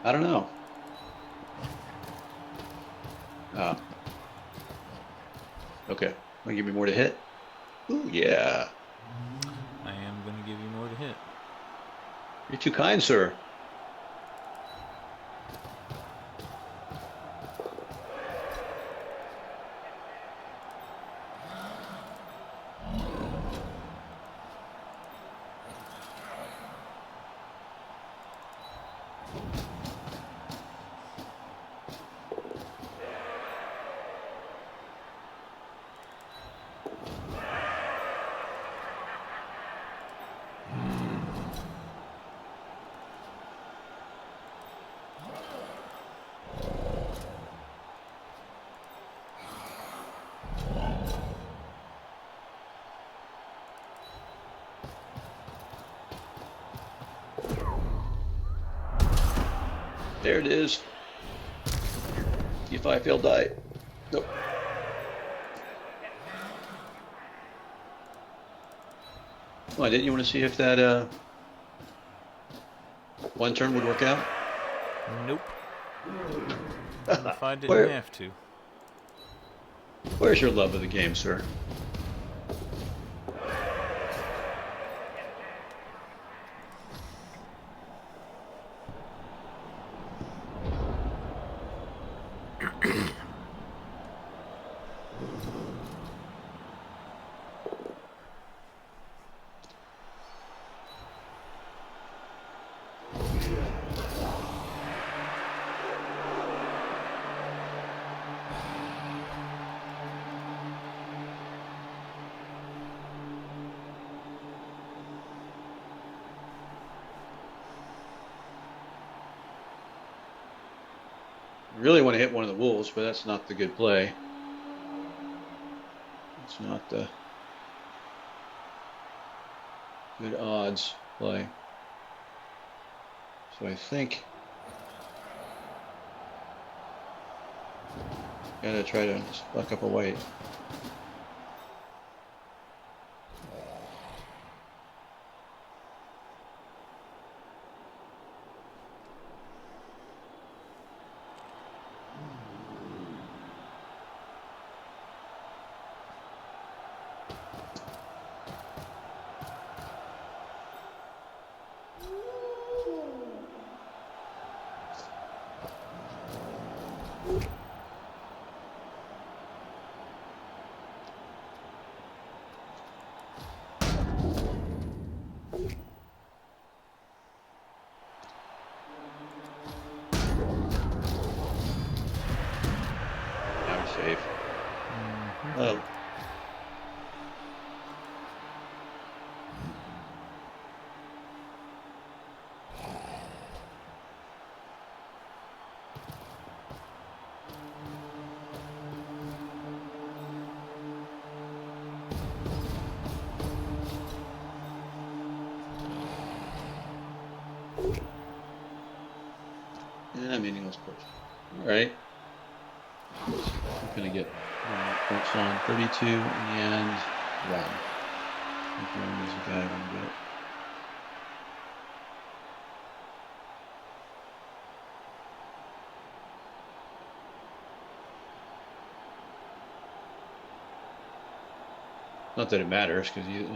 I don't know. Okay. Want to give me more to hit? Ooh, yeah. I am going to give you more to hit. You're too kind, sir. There it is. If I fail, die. Nope. Why, didn't you want to see if that one turn would work out? Nope. Not if I didn't Where- have to. Where's your love of the game, sir? Really want to hit one of the wolves, but that's not the good play. It's not the good odds play. So I think gotta try to fuck up a white. Now we're safe. Oh. Yeah, meaningless push. All right. I'm gonna get points on 32 and 1. I think one is a guy gonna get it. Not that it matters, because you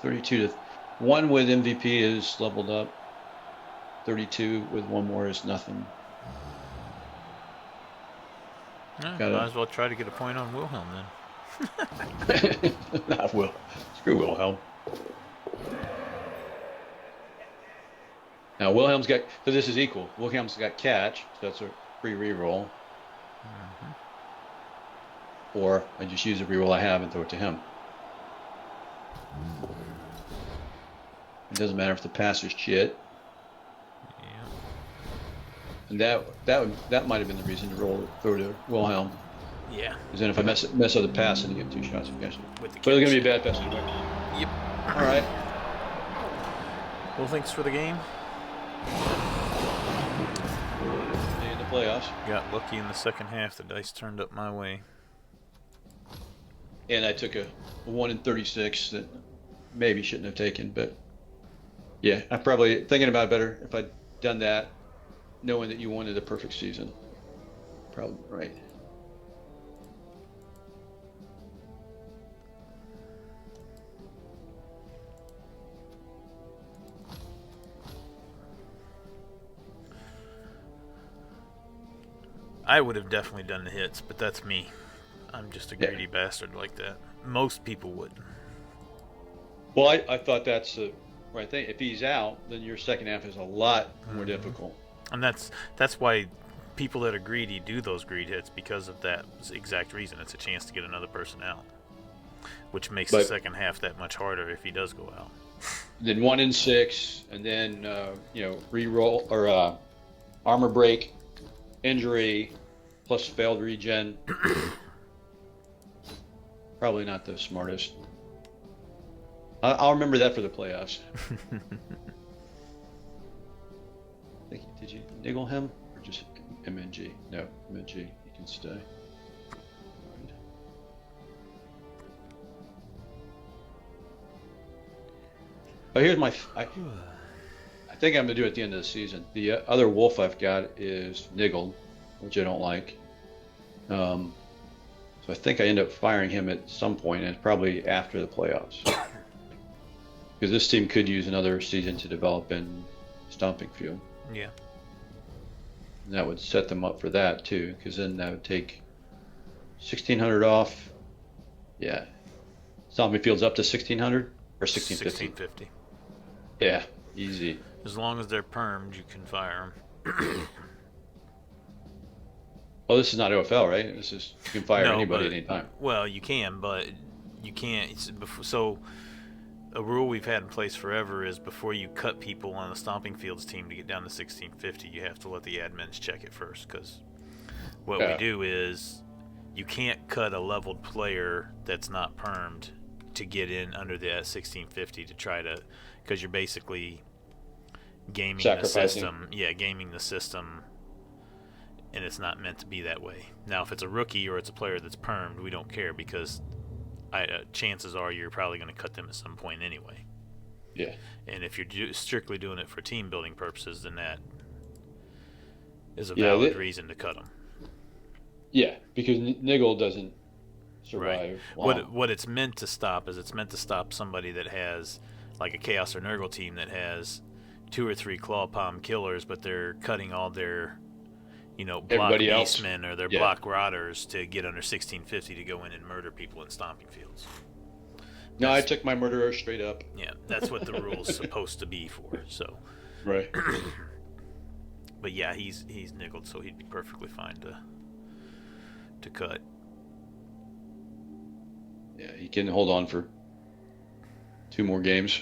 32 to 1 with MVP is leveled up. 32 with one more is nothing. Might Gotta- as well try to get a point on Wilhelm then. Not Will. Screw Wilhelm. Now Wilhelm's got, so this is equal. Wilhelm's got catch, so that's a free reroll. Or I just use the reroll I have and throw it to him. It doesn't matter if the pass is shit. Yeah. And that might have been the reason to throw to Wilhelm. Yeah. Because then if I mess up the pass, then you get 2 shots against it. With the But it's gonna be a catch. bad pass anyway. Yep. All right. Well, thanks for the game. In the playoffs. Got lucky in the second half. The dice turned up my way. And I took a 1 in 36 that maybe shouldn't have taken, but yeah, I probably thinking about it better if I'd done that, knowing that you wanted a perfect season. Probably right. I would have definitely done the hits, but that's me. I'm just a Yeah. greedy bastard like that. Most people would. Well, I thought that's the right thing. If he's out, then your second half is a lot more difficult. And that's why people that are greedy do those greed hits, because of that exact reason. It's a chance to get another person out, which makes the But- second half that much harder if he does go out. Then 1 in 6, and then re-roll or armor break, injury, plus failed regen. Probably not the smartest. I'll remember that for the playoffs. Did you niggle him or just MNG? No, MNG. You can stay. Alright. Oh, here's my. I think I'm gonna do it at the end of the season. The other wolf I've got is Niggled, which I don't like. So I think I end up firing him at some point, and it's probably after the playoffs. Because this team could use another season to develop in Stomping Field. Yeah. And that would set them up for that too, because then that would take 1,600 off. Yeah. Stomping Field's up to 1,600 or 1,650. 1650. Yeah, easy. As long as they're permed, you can fire them. Oh, this is not OFL, right? This is you can fire anybody at any time. Well, you can, but you can't. So a rule we've had in place forever is before you cut people on the Stomping Fields team to get down to 1650, you have to let the admins check it first. Because what we do is you can't cut a leveled player that's not permed to get in under the 1650 to try to, because you're basically gaming the system. Yeah, gaming the system. And it's not meant to be that way. Now, if it's a rookie or it's a player that's permed, we don't care because chances are you're probably going to cut them at some point anyway. Yeah. And if you're strictly doing it for team building purposes, then that is a valid reason to cut them. Yeah, because Niggle doesn't survive long. What it's meant to stop is it's meant to stop somebody that has, like a Chaos or Nurgle team that has 2 or 3 Claw Palm killers, but they're cutting all their block beastmen or their block rotters to get under 1650 to go in and murder people in Stomping Fields. No, I took my murderer straight up. Yeah, that's what the rule's supposed to be for. So. Right. But yeah, he's niggled, so he'd be perfectly fine to cut. Yeah, he can hold on for 2 more games.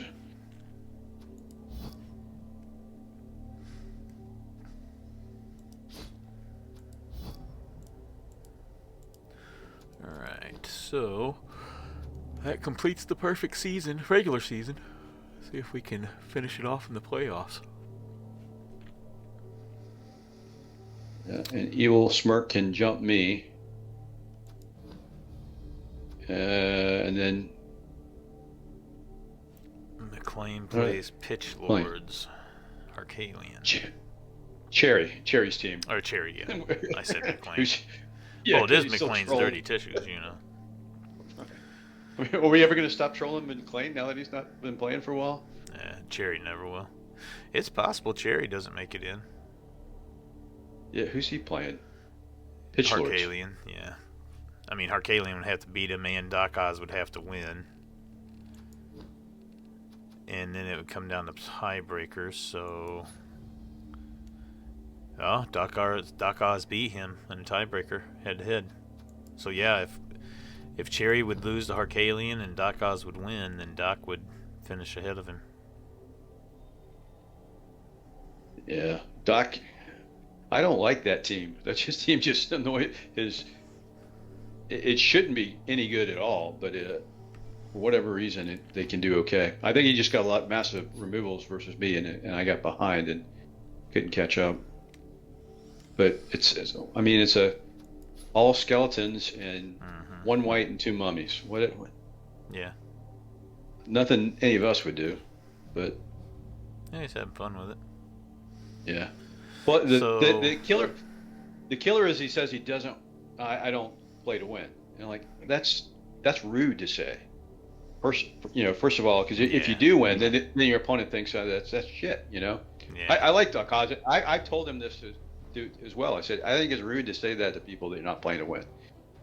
So that completes the perfect season, regular season. See if we can finish it off in the playoffs. Yeah, and Evil Smirk can jump me. And then McLean plays Pitch Lords, Arcalian. Cherry's team. Or Cherry, yeah. I said McLean. Yeah, well, it is McLean's dirty tissues, Are we ever going to stop trolling McLean now that he's not been playing for a while? Cherry never will. It's possible Cherry doesn't make it in. Yeah, who's he playing? Pitch Lords. Harkalian, yeah. I mean, Harkalian would have to beat him, and Doc Oz would have to win. And then it would come down to tiebreakers, so... Oh, Doc Oz beat him in a tiebreaker, head-to-head. So yeah, if Cherry would lose to Harkalian and Doc Oz would win, then Doc would finish ahead of him. Yeah, Doc... I don't like that team. That team just annoys it shouldn't be any good at all, but for whatever reason, they can do okay. I think he just got massive removals versus me, and I got behind and couldn't catch up. But it's all skeletons and 1 white and 2 mummies. What? Yeah. Nothing any of us would do, but yeah, he's having fun with it. Yeah. Well, the killer is he says he doesn't. I don't play to win. And like that's rude to say. First of all, because if you do win, then your opponent thinks that's shit. Yeah. I like Doc Oz. I told him this as well. I said I think it's rude to say that to people that you're not playing to win,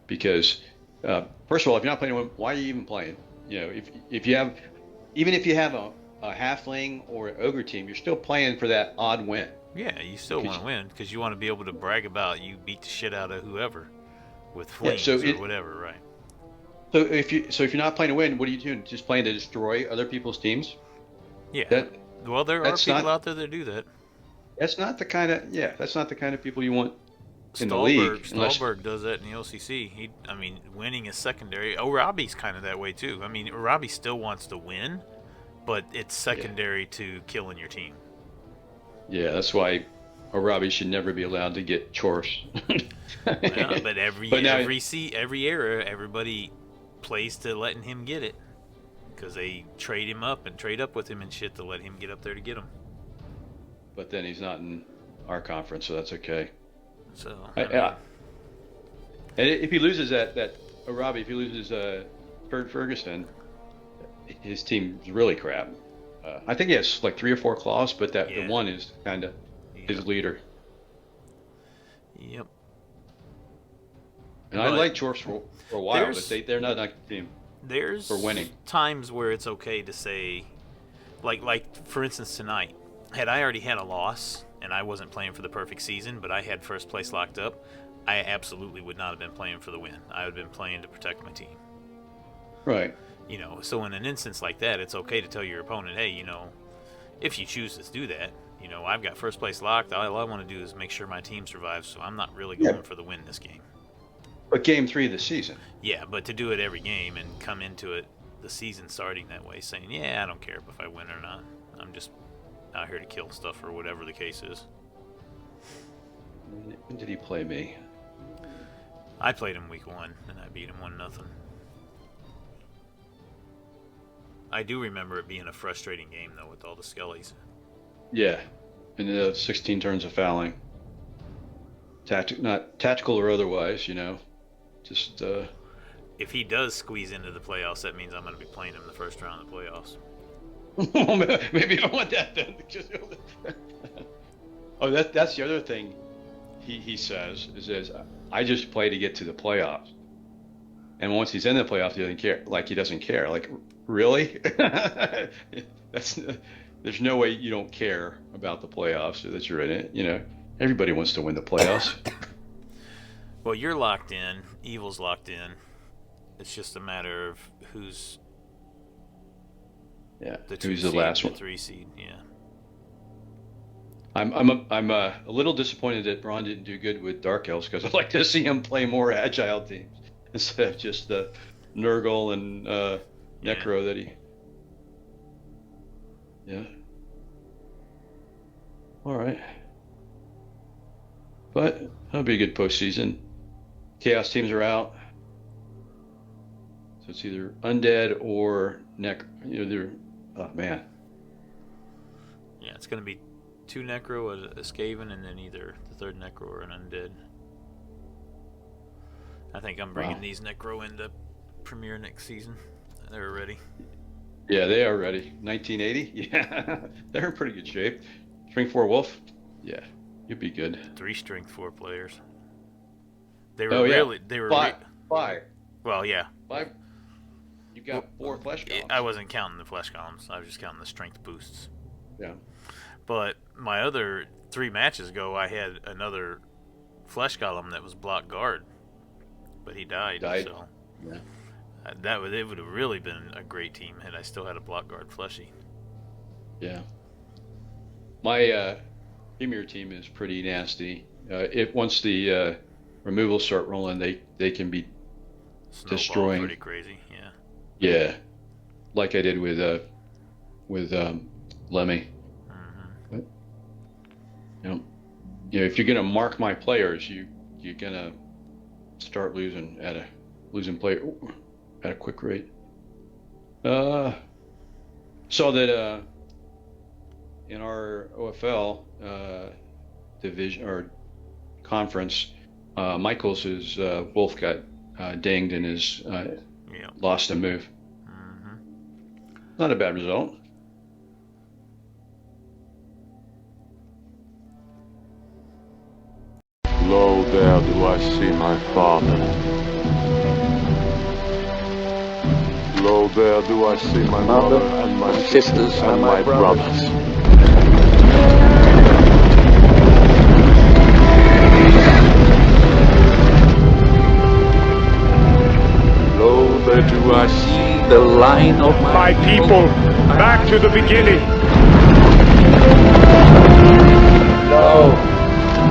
because first of all, if you're not playing to win, why are you even playing? If you have a halfling or an ogre team, you're still playing for that odd win. Yeah, you still want to win because you want to be able to brag about you beat the shit out of whoever with flames or whatever, right? So if you're not playing to win, what are you doing? Just playing to destroy other people's teams? Yeah. There are people out there that do that. That's not the kind of people you want in the league. Stolberg does that in the OCC. Winning is secondary. Robbie's kind of that way too. Robbie still wants to win, but it's secondary to killing your team. Yeah, that's why Robbie should never be allowed to get chores. But every era, everybody plays to letting him get it. because they trade him up and trade up with him and shit to let him get up there to get him. But then he's not in our conference, so that's okay. So, and if he loses Robbie, if he loses Kurt Ferguson, his team's really crap. I think he has like 3 or 4 claws, but the one is kind of his leader. Yep. And I like Chorfs for a while, but they're not a team. There's for winning. Times where it's okay to say, like for instance tonight, had I already had a loss and I wasn't playing for the perfect season, but I had first place locked up, I absolutely would not have been playing for the win. I would have been playing to protect my team. Right. You know, so in an instance like that, it's okay to tell your opponent, hey, you know, if you choose to do that, you know, I've got first place locked. All I want to do is make sure my team survives, so I'm not really going for the win this game. But game 3 of the season. Yeah, but to do it every game and come into it, the season starting that way, saying, yeah, I don't care if I win or not. I'm just out here to kill stuff or whatever the case is. When did he play me? I played him week 1, and I beat him 1-0. I do remember it being a frustrating game, though, with all the skellies. Yeah, and 16 turns of fouling. Not tactical or otherwise, you know. Just if he does squeeze into the playoffs, that means I'm going to be playing him the first round of the playoffs. Maybe I want that then. Oh, that's the other thing he says is I just play to get to the playoffs, and once he's in the playoffs, he doesn't care. Like he doesn't care. Like really? There's no way you don't care about the playoffs or that you're in it. You know, everybody wants to win the playoffs. Well, you're locked in. Evil's locked in. It's just a matter of who's the last one. 3 seed. Yeah. I'm a little disappointed that Braun didn't do good with Dark Elves because I'd like to see him play more agile teams instead of just the Nurgle and Necro that he. Yeah. All right. But that'll be a good postseason. Chaos teams are out, so it's either undead or You know, they're oh man. Yeah, it's gonna be 2 Necro, a Skaven, and then either the 3rd Necro or an undead. I think I'm bringing these Necro into Premier next season. They're ready. Yeah, they are ready. 1980. Yeah, they're in pretty good shape. String 4 Wolf. Yeah, you'd be good. 3 Strength 4 players. They were really. They were 5. Well, yeah. 5. You got 4 flesh columns. I wasn't counting the flesh columns. I was just counting the strength boosts. Yeah. But my other 3 matches ago, I had another flesh column that was block guard, but he died. So yeah. It would have really been a great team had I still had a block guard fleshy. Yeah. My Premier team is pretty nasty. Once the removals start rolling, they can be destroying. Pretty crazy, yeah. Yeah, like I did with Lemmy. Mm-hmm. But, if you're gonna mark my players, you're gonna start losing player at a quick rate. Saw that in our OFL division or conference, Michaels' Wolf got dinged and is lost a move. Mm-hmm. Not a bad result. Lo, there do I see my father. Lo, there do I see my mother and my sisters and my brothers. Lo, there do I see the line of My people, back to the beginning. Lo,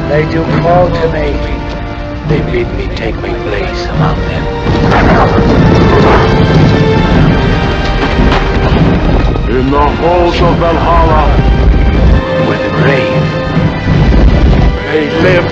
they do call to me. They bid me take my place among them. in the halls of Valhalla, Where the brave they live